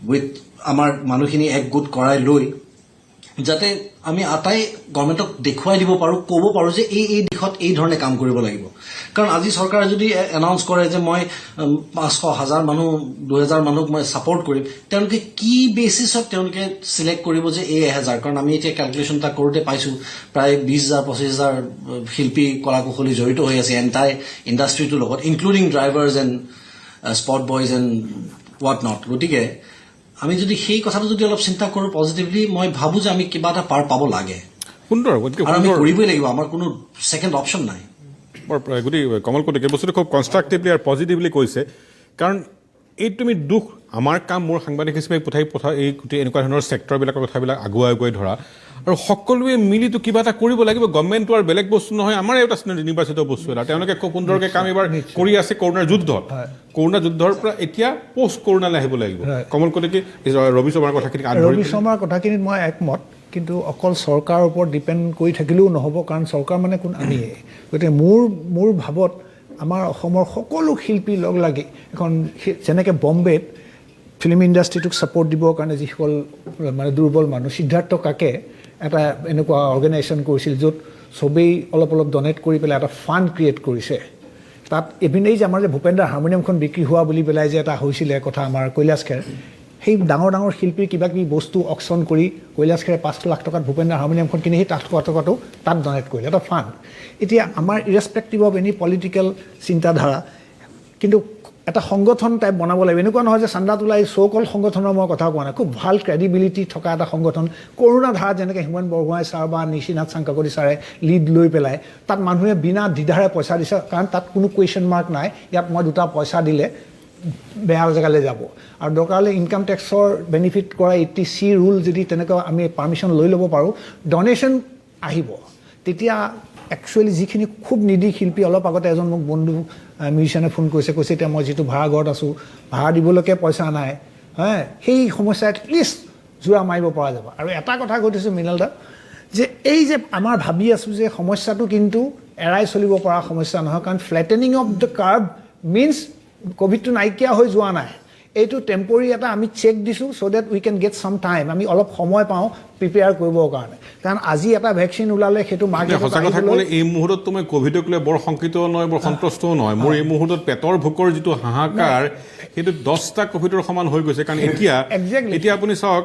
উইথ আমাৰ মানুহখিনি একগোট কৰাই লৈ, যাতে আমি আটাই গভৰ্ণমেণ্টক দেখুৱাই দিব পাৰোঁ, ক'ব পাৰোঁ যে এই দিশত এই ধৰণে কাম কৰিব লাগিব। কাৰণ আজি চৰকাৰে যদি এনাউন্স কৰে যে মই 500,000 মানুহ 2,000 মানুহক মই ছাপৰ্ট কৰিম, তেওঁলোকে কি বেচিছত তেওঁলোকে চিলেক্ট কৰিব যে এই 1,000? কাৰণ আমি এতিয়া কেলকুলেশ্যন এটা কৰোঁতে পাইছোঁ প্ৰায় 20,000-25,000 শিল্পী কলা কুশলী জড়িত হৈ আছে এণ্টাই ইণ্ডাষ্ট্ৰিটোৰ লগত, including drivers and spot boys and what not. গতিকে আমি যদি সেই কথাটো যদি অলপ চিন্তা কৰোঁ পজিটিভলি, মই ভাবোঁ যে আমি কিবা এটা পাৰ পাব লাগে সুন্দৰ, আৰু আমি কৰিবই লাগিব। আমাৰ কোনো ছেকেণ্ড অপশ্যন নাই। গতিকে কমল কটকীয়ে বস্তুটো খুব কনষ্ট্ৰাকটিভলি আৰু পজিটিভলি কৈছে। কাৰণ এই তুমি দুখ, আমাৰ কাম মোৰ সাংবাদিক হিচাপে পঠাই এই গোটেই এনেকুৱা ধৰণৰ ছেক্টৰবিলাকৰ কথাবিলাক আগুৱাই ধৰা, আৰু সকলোৱে মিলিতো কিবা এটা কৰিব লাগিব। গভৰ্ণমেণ্টটো আৰু বেলেগ বস্তু নহয়, আমাৰ এটা নিৰ্বাচিত বস্তু এটা। তেওঁলোকে খুব সুন্দৰকৈ কাম এইবাৰ কৰি আছে কৰোণাৰ যুদ্ধত। কৰোণা যুদ্ধৰ পৰা এতিয়া পোষ্ট কৰোণালৈ আহিব লাগিব। কমল কটকী, ৰবি শৰ্মাৰ কথাখিনি ৰবি শৰ্মাৰ কথাখিনিত মই একমত। কিন্তু অকল চৰকাৰৰ ওপৰত ডিপেণ্ড কৰি থাকিলেও নহ'ব, কাৰণ চৰকাৰ মানে কোন আমিয়ে। গতিকে মোৰ ভাৱত আমাৰ অসমৰ সকলো শিল্পী লগ লাগি এখন, যেনেকৈ বম্বেত ফিল্ম ইণ্ডাষ্ট্ৰিটোক ছাপৰ্ট দিবৰ কাৰণে যিসকল মানে দুৰ্বল মানুহ, সিদ্ধাৰ্থ কাকে এটা এনেকুৱা অৰ্গেনাইজেশ্যন কৰিছিল, য'ত চবেই অলপ ডনেট কৰি পেলাই এটা ফাণ্ড ক্ৰিয়েট কৰিছে। তাত এই যে আমাৰ যে ভূপেন্দ্ৰ হাৰমনিয়ামখন বিক্ৰী হোৱা বুলি পেলাই যে এটা হৈছিলে কথা আমাৰ কৈলাশখেৰ, সেই ডাঙৰ শিল্পীৰ কিবা কিবি বস্তু অকশ্যন কৰি কৈলাশখেৰে 5 লাখ টকাত ভূপেন্দ্ৰ হাৰমনিয়ামখন কিনি সেই 8 লাখ টকাটো তাত ডনেট কৰিলে, এটা ফাণ্ড। এতিয়া আমাৰ ইৰেছপেক্টিভ অফ এনি পলিটিকেল চিন্তাধাৰা, কিন্তু এটা সংগঠন টাইপ বনাব লাগিব। এনেকুৱা নহয় যে চান্দা তোলা এই চৌকল সংগঠনৰ মই কথা কোৱা নাই, খুব ভাল ক্ৰেডিবিলিটি থকা এটা সংগঠন। কৰোণা ধাৰাত যেনেকৈ হিমন্ত বৰগোহাঁই ছাৰ বা নিশিনাথ চাংকাকতি ছাৰে লিড লৈ পেলাই তাত মানুহে বিনা দ্বিধাৰে পইচা দিছে, কাৰণ তাত কোনো কুৱেশ্যন মাৰ্ক নাই, ইয়াত মই 2 পইচা দিলে বেয়া জেগালৈ যাব। আৰু দৰকাৰ হ'লে ইনকাম টেক্সৰ বেনিফিট কৰা 80C ৰুল যদি তেনেকুৱা আমি পাৰ্মিশ্যন লৈ ল'ব পাৰোঁ, ডনেশ্যন আহিব। তেতিয়া একচুৱেলি যিখিনি খুব নিডি শিল্পী, অলপ আগতে এজন মোক বন্ধু মিউজিচিয়ানে ফোন কৈছে এতিয়া মই যিটো ভাড়া ঘৰত আছোঁ, ভাড়া দিবলৈকে পইচা নাই, সেই সমস্যা এটলিষ্ট জোৰা মাৰিব পৰা যাব। আৰু এটা কথা কৈ থৈছোঁ মৃণাল দা, যে এই যে আমাৰ ভাবি আছোঁ যে সমস্যাটো কিন্তু এৰাই চলিব পৰা সমস্যা নহয়, কাৰণ ফ্লেটেনিং অফ দ্য কাৰ্ভ মিনছ ক'ভিডটো নাইকিয়া হৈ যোৱা নাই, এইটো টেম্পৰী এটা আমি চেক দিছোঁ, চ' ডেট উই কেন গেট চাম টাইম, আমি অলপ সময় পাওঁ প্ৰিপেয়াৰ কৰিবৰ কাৰণে। কাৰণ আজি এটা ভেকচিন ওলালে সেইটো সঁচা কথা ক'লে এই মুহূৰ্তত তুমি ক'ভিডক লৈ বৰ শংকিত নহয়, বৰ সন্তুষ্টও নহয়। মোৰ এই মুহূৰ্তত পেটৰ ভোকৰ যিটো হাহাকাৰ, সেইটো 10টা ক'ভিডৰ সমান হৈ গৈছে। কাৰণ এতিয়া আপুনি চাওক,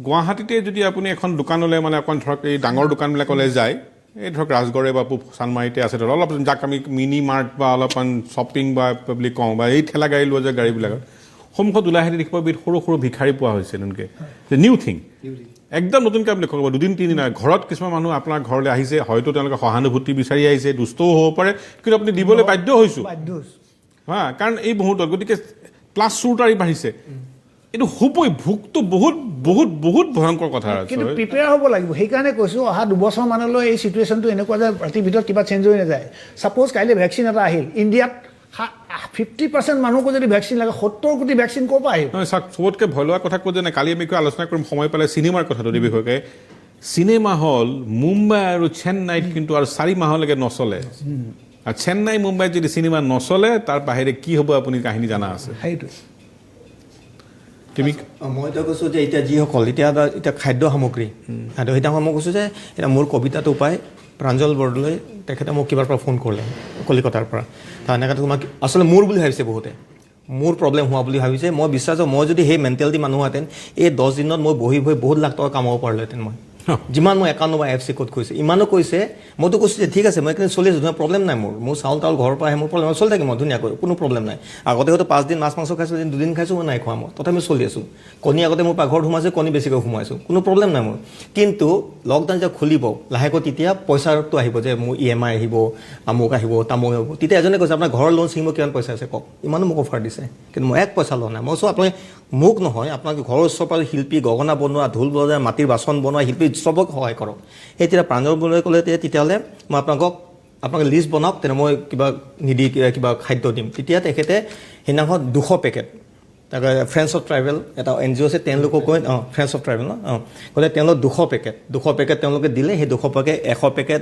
গুৱাহাটীতে যদি আপুনি এখন দোকানলৈ মানে অকণ ধৰক এই ডাঙৰ দোকানবিলাকলৈ যায়, এই ধৰক ৰাজগড়ে বা চানমাৰীতে আছে ধৰক অলপ যাক আমি মিনি মাৰ্ট বা অলপমান শ্বপিং বা বুলি কওঁ, বা এই ঠেলা গাড়ী লোৱা যে গাড়ীবিলাকত সন্মুখত ওলাই আহি দেখিব সৰু ভিক্ষাৰী পোৱা হৈছে। তেনেকৈ নিউ থিং, একদম নতুনকৈ আপুনি লক্ষ্য কৰিব। 2-3 দিন ঘৰত কিছুমান মানুহ আপোনাৰ ঘৰলৈ আহিছে, হয়তো তেওঁলোকে সহানুভূতি বিচাৰি আহিছে, দুষ্টও হ'ব পাৰে, কিন্তু আপুনি দিবলৈ বাধ্য হৈছোঁ কাৰণ এই মুহূৰ্তত। গতিকে প্লাছ চুৰটাৰী বাঢ়িছে, এইটো হ'বই। ভোকটো বহুত ভয়ংকৰ কথা, কিন্তু প্ৰিপেয়াৰ হ'ব লাগিব। সেইকাৰণে কৈছোঁ অহা 2 বছৰমানলৈ এই চিটুৱেশ্যনটো এনেকুৱা যে ৰাতিৰ ভিতৰত কিবা চেঞ্জ হৈ নাযায়। ছাপ'জ কাইলৈ ভেকচিন এটা আহিল, ইণ্ডিয়াত 50% মানুহকো যদি ভেকচিন লাগে 70 কোটি ভেকচিন ক'ৰ পৰা আহিব নহয় চাওক চবতকৈ ভয় লগা কথা কৈ যে নাই কালি আমি কিয় আলোচনা কৰিম সময় পালে চিনেমাৰ কথাটো এই বিষয়কে চিনেমা হল মুম্বাই আৰু চেন্নাইত কিন্তু আৰু 4 মাহলৈকে নচলে আৰু চেন্নাই মুম্বাইত যদি চিনেমা নচলে তাৰ বাহিৰে কি হ'ব আপুনি কাহিনী জানা আছে সেইটো তুমি মই এতিয়া কৈছোঁ যে এতিয়া যিসকল এতিয়া খাদ্য সামগ্ৰী সেইদিনাখন মই কৈছোঁ যে এতিয়া মোৰ কবিতাটো পাই প্ৰাঞ্জল বৰদলৈ তেখেতে মোক কিবাৰ পৰা ফোন কৰিলে কলিকতাৰ পৰা এনেকৈ তোমাক আচলতে মোৰ বুলি ভাবিছে বহুতে মোৰ প্ৰব্লেম হোৱা বুলি ভাবিছে মই বিশ্বাস মই যদি সেই মেণ্টেলিটি মানুহ হেঁতেন এই 10 দিনত মই বহি বহুত লাখ টকা কামাব পাৰিলোহেঁতেন মই যিমান মই 91 IFC ক'ত কৈছে ইমানো কৈছে মইতো কৈছোঁ যে ঠিক আছে মই এইখিনি চলি আছোঁ প্ৰব্লেম নাই মোৰ চাউল তাউল ঘৰৰ পৰা আহে মোৰ প্ৰব্লেম চলি থাকে মই ধুনীয়াকৈ কোনো প্ৰব্লেম নাই আগতে হয়তো 5 দিন মাছ মাংস খাইছোঁ এদিন 2 দিন খাইছোঁ মই নাই খোৱা মই তথাপি চলি আছোঁ কণী আগতে মোৰ পাকঘৰত সোমাইছোঁ কণী বেছিকৈ সোমাইছোঁ কোনো প্ৰব্লেম নাই মোৰ কিন্তু লকডাউন যেতিয়া খুলিব লাহেকৈ তেতিয়া পইচাটো আহিব যে মোৰ EMI আহিব আমুক আহিব তামুক আহিব তেতিয়া এজনে কৈছে আপোনাৰ ঘৰৰ লোন ছিঙিব কিমান পইচা আছে কওক ইমানো মোক অফাৰ দিছে কিন্তু মই 1 পইচা লোৱা নাই মই চোৱা আপুনি মোক নহয় আপোনাক ঘৰৰ ওচৰ পৰা শিল্পী গগনা বনোৱা ঢোল বজোৱা মাটিৰ বাচন বনোৱা শিল্পী চবক সহায় কৰক সেই তেতিয়া প্ৰাঞ্জল বৰদলৈ ক'লে তেতিয়াহ'লে মই আপোনালোকে লিষ্ট বনাওক তেনে মই কিবা নিদি কিবা খাদ্য দিম তেতিয়া তেখেতে সেইদিনাখন 200 পেকেট তাকে ফ্ৰেণ্ডছ অফ ট্ৰাইবেল এটা NGO আছে তেওঁলোকক কৈ ফ্ৰেণ্ডছ অফ ট্ৰাইবেল ক'লে তেওঁলোক 200 পেকেট তেওঁলোকে দিলে সেই 200 পেকেট 100 পেকেট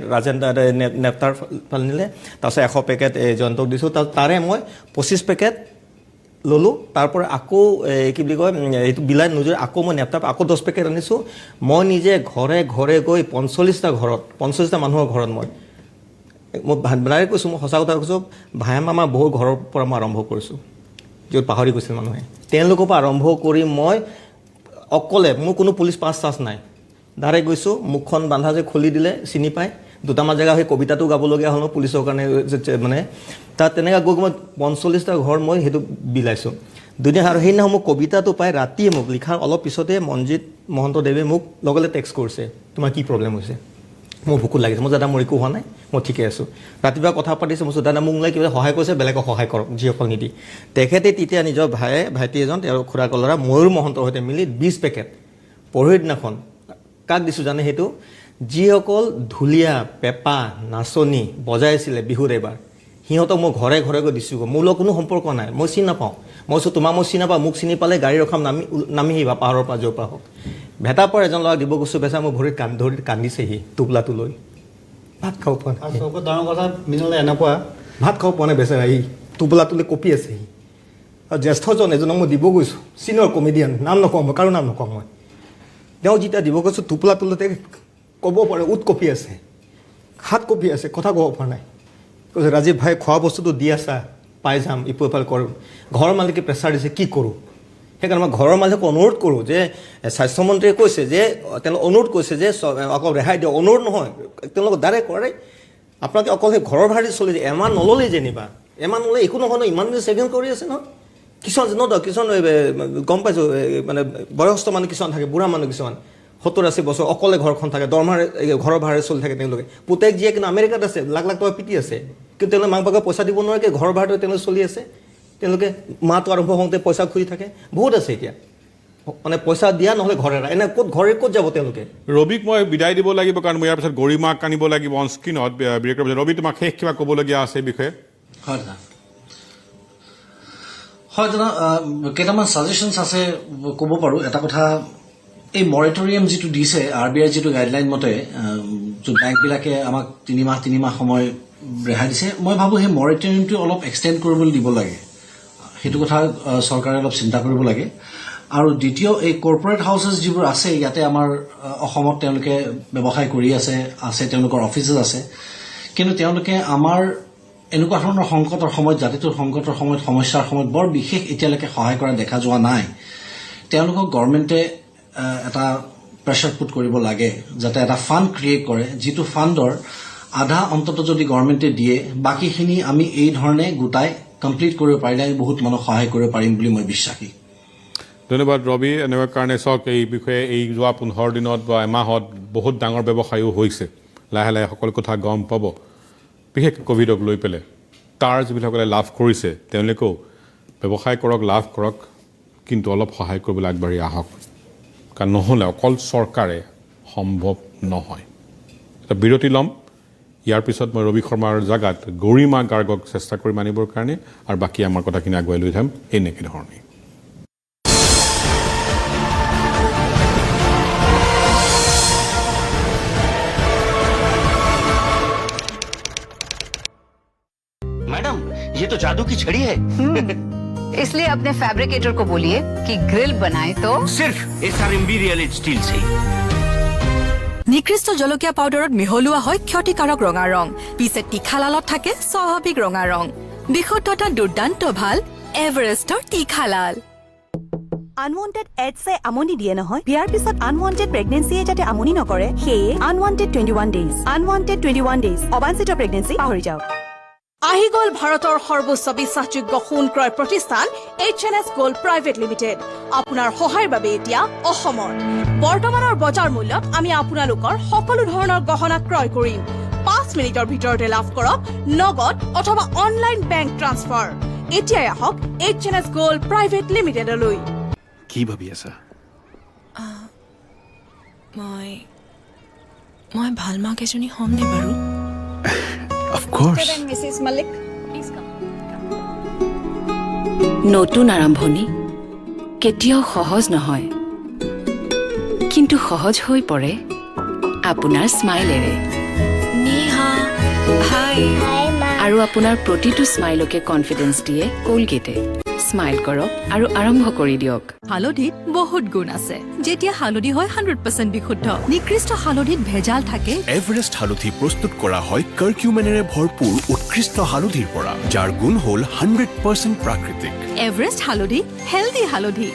নেপ্তাৰ ফালে নিলে তাৰপিছত 100 পেকেট জয়ন্তক দিছোঁ তাৰে মই 25 পেকেট ল'লোঁ তাৰপৰা আকৌ কি বুলি কয় এইটো বিলাই নোজোৰে আকৌ মই নেপ্তাৰ আকৌ 10 পেকেট আনিছোঁ মই নিজে ঘৰে ঘৰে গৈ 45টা মানুহৰ ঘৰত মই বেলাৰে কৈছোঁ মই সঁচা কথা কৈছোঁ ভাই মামা বহুত ঘৰৰ পৰা মই আৰম্ভ কৰিছোঁ য'ত পাহৰি গৈছিল মানুহে তেওঁলোকৰ পৰা আৰম্ভ কৰি মই অকলে মোৰ কোনো পুলিচ পাছ নাই ডাইৰেক্ট গৈছোঁ মুখখন বান্ধা যে খুলি দিলে চিনি পায় দুটামান জেগা সেই কবিতাটো গাবলগীয়া হ'ল পুলিচৰ কাৰণে মানে তাত তেনেকৈ গৈ মই 45টা ঘৰ মই সেইটো বিলাইছোঁ দুদিন আৰু সেইদিনা মোক কবিতাটো পাই ৰাতিয়ে মোক লিখাৰ অলপ পিছতে মনজিত মহন্তদেৱে মোক লগে টেক্সট কৰিছে তোমাৰ কি প্ৰব্লেম হৈছে মোৰ ভোকত লাগিছে মই দাদা মোৰ একো হোৱা নাই মই ঠিকে আছোঁ ৰাতিপুৱা কথা পাতিছোঁ মই দাদা মোক কিবা সহায় কৰিছে বেলেগক সহায় কৰক যিসকল নিদি তেখেতে তেতিয়া নিজৰ ভাইটি এজন তেওঁৰ খুৰা কলৰা ময়ূৰ মহন্তৰ সৈতে মিলি 20 পেকেট পৰহিৰ দিনাখন কাক দিছোঁ জানে সেইটো যিসকল ঢুলীয়া পেঁপা নাচনী বজাইছিলে বিহুত এবাৰ সিহঁতক মই ঘৰে ঘৰে গৈ দিছোঁ মোৰ লগত কোনো সম্পৰ্ক নাই মই চিনি নাপাওঁ মই কৈছোঁ তোমাক মই চিনি নাপাওঁ মোক চিনি পালে গাড়ী ৰখাম নামি আহিবা পাহাৰৰ পৰা য'ৰ পৰা হওক ভেটাপৰ এজন ল'ৰাক দিব গৈছোঁ বেচা মোৰ ভৰিত কান্দিছেহি টোপলাটো লৈ ভাত খাব পোৱা নাই চবতকৈ ডাঙৰ কথা মিনলে এনেকুৱা ভাত খাব পোৱা নাই বেচেৰা এই টোপলাটো লৈ কঁপি আছেহি আৰু জ্যেষ্ঠজন এজনক মই দিব গৈছোঁ চিনিয়ৰ কমেডিয়ান নাম নকওঁ মই কাৰো নাম নকওঁ মই তেওঁ যেতিয়া দিব গৈছোঁ টোপলাটোলতে ক'ব পাৰে উঠ কঁপি আছে হাত কঁপি আছে কথা ক'ব পৰা নাই কৈছে ৰাজীৱ ভাই খোৱা বস্তুটো দি আছা পাই যাম ইপু এফাল কৰোঁ ঘৰৰ মালিকে প্ৰেছাৰ দিছে কি কৰোঁ সেইকাৰণে মই ঘৰৰ মালিকক অনুৰোধ কৰোঁ যে স্বাস্থ্যমন্ত্ৰীয়ে কৈছে যে তেওঁলোকে অনুৰোধ কৰিছে যে অকল ৰেহাই দিয়ক অনুৰোধ নহয় তেওঁলোকক ডাইৰেক্ট কৰে আপোনালোকে অকল সেই ঘৰৰ ভাড়ি চলি যায় এমাহ নল'লেই যেনিবা এমাহ নল'লে একো নহয় ইমান দিন ছেভিং কৰি আছে নহয় কিছুমান কিছুমান গম পাইছোঁ মানে বয়সস্থ মানুহ কিছুমান থাকে বুঢ়া মানুহ কিছুমান 70-80 বছৰ অকলে ঘৰখন থাকে দৰমহাৰ ঘৰৰ ভাড়াৰে চলি থাকে তেওঁলোকে পুতেক যিয়ে কিন্তু আমেৰিকাত আছে লাখ টকা পিটি আছে কিন্তু তেওঁলোকে মাক বাপেকে পইচা দিব নোৱাৰে ঘৰৰ ভাড়াটো তেওঁলোকে চলি আছে তেওঁলোকে মাহটো আৰম্ভ হওঁতে পইচা খুজি থাকে বহুত আছে এতিয়া মানে পইচা দিয়া নহ'লে ঘৰে এনে ক'ত যাব তেওঁলোকে ৰবিক মই বিদায় দিব লাগিব কাৰণ মই ইয়াৰ পিছত গৰিমাক আনিব লাগিব অন স্ক্ৰীণত ব্ৰেকৰ পিছত ৰবি তোমাক শেষ কিবা ক'বলগীয়া আছে এই বিষয়ে হয় দাদা কেইটামান ছাজেশ্যনছ আছে ক'ব পাৰোঁ এটা কথা এই মৰেটৰিয়াম যিটো দিছে RBI যিটো গাইডলাইন মতে বেংকবিলাকে আমাক 3 মাহ সময় ৰেহাই দিছে মই ভাবোঁ সেই মৰেটৰিয়ামটো অলপ এক্সটেণ্ড কৰিবলৈ দিব লাগে সেইটো কথা চৰকাৰে অলপ চিন্তা কৰিব লাগে আৰু দ্বিতীয় এই কৰ্পৰেট হাউচেছ যিবোৰ আছে ইয়াতে আমাৰ অসমত তেওঁলোকে ব্যৱসায় কৰি আছে তেওঁলোকৰ অফিচেছ আছে কিন্তু তেওঁলোকে আমাৰ এনেকুৱা ধৰণৰ সংকটৰ সময়ত জাতিটোৰ সংকটৰ সময়ত সমস্যাৰ সময়ত বৰ বিশেষ এতিয়ালৈকে সহায় কৰা দেখা যোৱা নাই তেওঁলোকক গভৰ্ণমেণ্টে এটা প্ৰেছাৰ পুট কৰিব লাগে যাতে এটা ফাণ্ড ক্ৰিয়েট কৰে যিটো ফাণ্ডৰ আধা অন্তত যদি গভৰ্ণমেণ্টে দিয়ে বাকীখিনি আমি এই ধৰণে গোটাই কমপ্লিট কৰিব পাৰিলে আমি বহুত মানুহক সহায় কৰিব পাৰিম বুলি মই বিশ্বাসী ধন্যবাদ ৰবি এনেকুৱা কাৰণে চাওক এই বিষয়ে এই যোৱা 15 দিনত বা এমাহত বহুত ডাঙৰ ব্যৱসায়ো হৈছে লাহে লাহে সকলো কথা গম পাব বিশেষকৈ ক'ভিডক লৈ পেলাই তাৰ যিবিলাকলে লাভ কৰিছে তেওঁলোকেও ব্যৱসায় কৰক লাভ কৰক কিন্তু অলপ সহায় কৰিবলৈ আগবাঢ়ি আহক কাৰণ নহ'লে অকল চৰকাৰে সম্ভৱ নহয় এটা বিৰতি ল'ম ইয়াৰ পিছত মই ৰবি শৰ্মাৰ জাগাত গৰিমা গাৰ্গক চেষ্টা কৰিম আনিবৰ কাৰণে আৰু বাকী আমাৰ কথাখিনি আগুৱাই লৈ যাম এনেকৈ ধৰণে मैडम ये तो जादू की छड़ी है इसलिए अपने फैब्रिकेटर को बोलिए कि ग्रिल बनाए तो सिर्फ SRMB रियल स्टील से নিকৃষ্ট জলকীয়া পাউডাৰত মিহলোৱা হয় ক্ষতিকাৰক ৰঙা ৰং পিছে তীখালালত থাকে স্বাভাৱিক ৰঙা ৰং বিশুদ্ধতা দুৰ্দান্ত ভাল এভাৰেষ্টৰ তীখালাল আনৱান্টেড এডছে আমনি দিয়ে নহয় বিয়াৰ পিছত আনৱান্টেড প্ৰেগনেন্সিয়ে যাতে আমনি নকৰে সেয়ে আনৱান্টেড 21 ডেজ অবাঞ্ছিত প্ৰেগনেন্সি পাহৰি যাওক আহি গ'ল ভাৰতৰ সৰ্বোচ্চ বিশ্বাসযোগ্য সোণ ক্ৰয় প্ৰতিষ্ঠান HNS Gold Private Limited আপোনাৰ সহায়ৰ বাবে এতিয়া অসমৰ বৰ্তমানৰ বজাৰ মূল্যত আমি আপোনালোকৰ সকলো ধৰণৰ গহনা ক্ৰয় কৰিম 5 মিনিটৰ ভিতৰতে লাভ কৰক নগদ অথবা অনলাইন বেংক ট্ৰান্সফাৰ এতিয়াই আহক HNS Gold Private Limited লৈ কি ভাবি আছা মই ভাল মাক এজনী হ'ম নে বাৰু Of course. Mrs. Malik, please come. নতুন আৰম্ভণি কেতিয়াও সহজ নহয় কিন্তু সহজ হৈ পৰে আপোনাৰ স্মাইলেৰে নেহা হাই আৰু আপোনাৰ প্ৰতিটো স্মাইলকে কনফিডেন্স দিয়ে কোলগেটে স্মাইল কৰক আৰু আৰম্ভ কৰি দিয়ক হালধিত বহুত গুণ আছে যেতিয়া হালধি হয় 100% বিশুদ্ধ নিকৃষ্ট হালধিত ভেজাল থাকে এভাৰেষ্ট হালধি প্ৰস্তুত কৰা হয় কাৰ্কিউমেনেৰে ভৰপূৰ উৎকৃষ্ট হালধিৰ পৰা যাৰ গুণ হ'ল 100% প্ৰাকৃতিক এভাৰেষ্ট হালধি হেলদি হালধি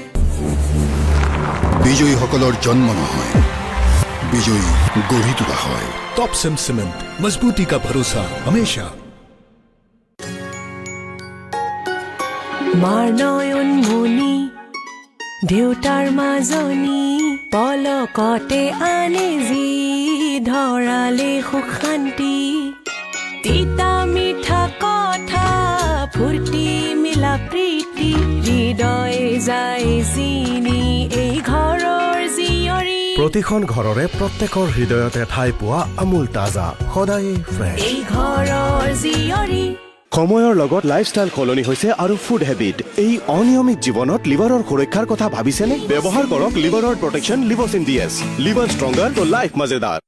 বিজয়ীসকলৰ জন্ম নহয় বিজয়ী গঢ়ি তোলা হয় টপচেম সিমেন্ট মজবুতি কা ভৰোসা হমেশা মাৰ নয়ন মুনি দেউতাৰ মাজনী পলকতে আনে যি ধৰালে সুখ শান্তি তিতা মিঠা কথা ফূৰ্তি মিলা প্ৰীতি হৃদয় যায় চিনি এই ঘৰৰ জীয়ৰী প্ৰতিখন ঘৰৰে প্ৰত্যেকৰ হৃদয়তে ঠাই পোৱা আমুল তাজা সদায় ফ্ৰেছ এই ঘৰৰ জীয়ৰী সময়ৰ লগত লাইফষ্টাইল সলনি হৈছে আৰু ফুড হেবিট এই অনিয়মিত জীৱনত লিভাৰৰ সুৰক্ষাৰ কথা ভাবিছেনে ব্যৱহাৰ কৰক লিভাৰৰ প্ৰটেকশ্যন লিভোচিন DS লিভাৰ ষ্ট্ৰংগাৰ তো লাইফ মজেদাৰ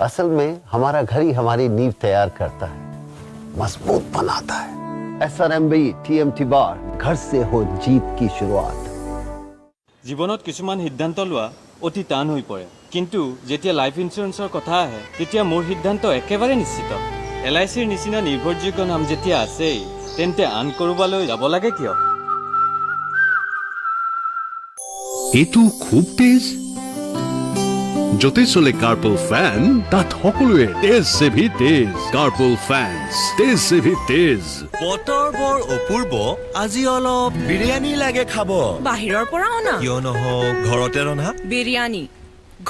असल में हमारा घर ही हमारी नींव तैयार करता है मजबूत बनाता है SRMB TMT बार घर से हो जीत की शुरुआत জীৱনত কিছুমান সিদ্ধান্ত লোৱা অতি টান হৈ পৰে কিন্তু যেতিয়া লাইফ ইন্সুৰেন্সৰ কথা আহে তেতিয়া মোৰ সিদ্ধান্ত একেবাৰে নিশ্চিত LICৰ নিচিনা নিৰ্ভৰযোগ্য নাম যেতিয়া আছেই তেন্তে আন কৰবালৈ যাব লাগে কিয় এটো খুব তেজ যতে চলে কাৰ্পল ফ্যান তাত সকলোৱে তেজ সেভি তেজ কাৰ্পল ফ্যানস তেজ সেভি তেজ বতৰ বৰ অপূৰ্ব আজি অলপ বিৰিয়ানী লাগে খাব বাহিৰৰ পৰা অনা কিয় নহওক ঘৰতে ৰন্ধা বিৰিয়ানী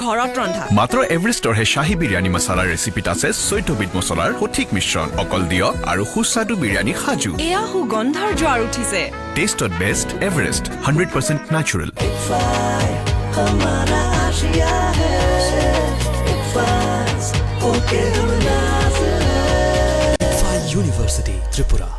ঘৰত ৰন্ধা মাত্ৰ এভাৰেষ্টৰ হে শাহী বিৰিয়ানী মছলাৰ ৰেচিপিত আছে 14 বিধ মছলাৰ সঠিক মিশ্ৰণ অকল দিয়ক আৰু সুস্বাদু বিৰিয়ানী সাজু এয়া সুগন্ধাৰ জোৱাৰ উঠিছে টেষ্টত বেষ্ট এভাৰেষ্ট 100% নেচাৰেল हमारा आशिया है ओके यूनिवर्सिटी त्रिपुरा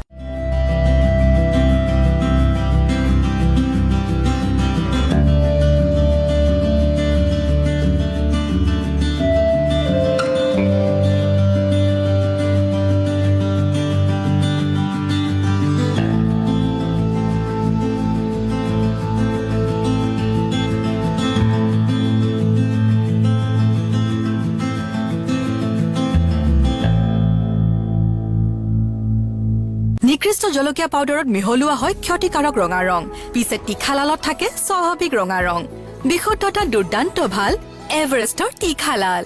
নিকৃষ্ট জলকীয়া পাউডাৰত মিহলোৱা হয় ক্ষতিকাৰক ৰঙা ৰং পিছে তীখালালত থাকে স্বাভাৱিক ৰঙা ৰং বিশুদ্ধতা দুৰ্দান্ত ভাল এভাৰেষ্টৰ তীখালাল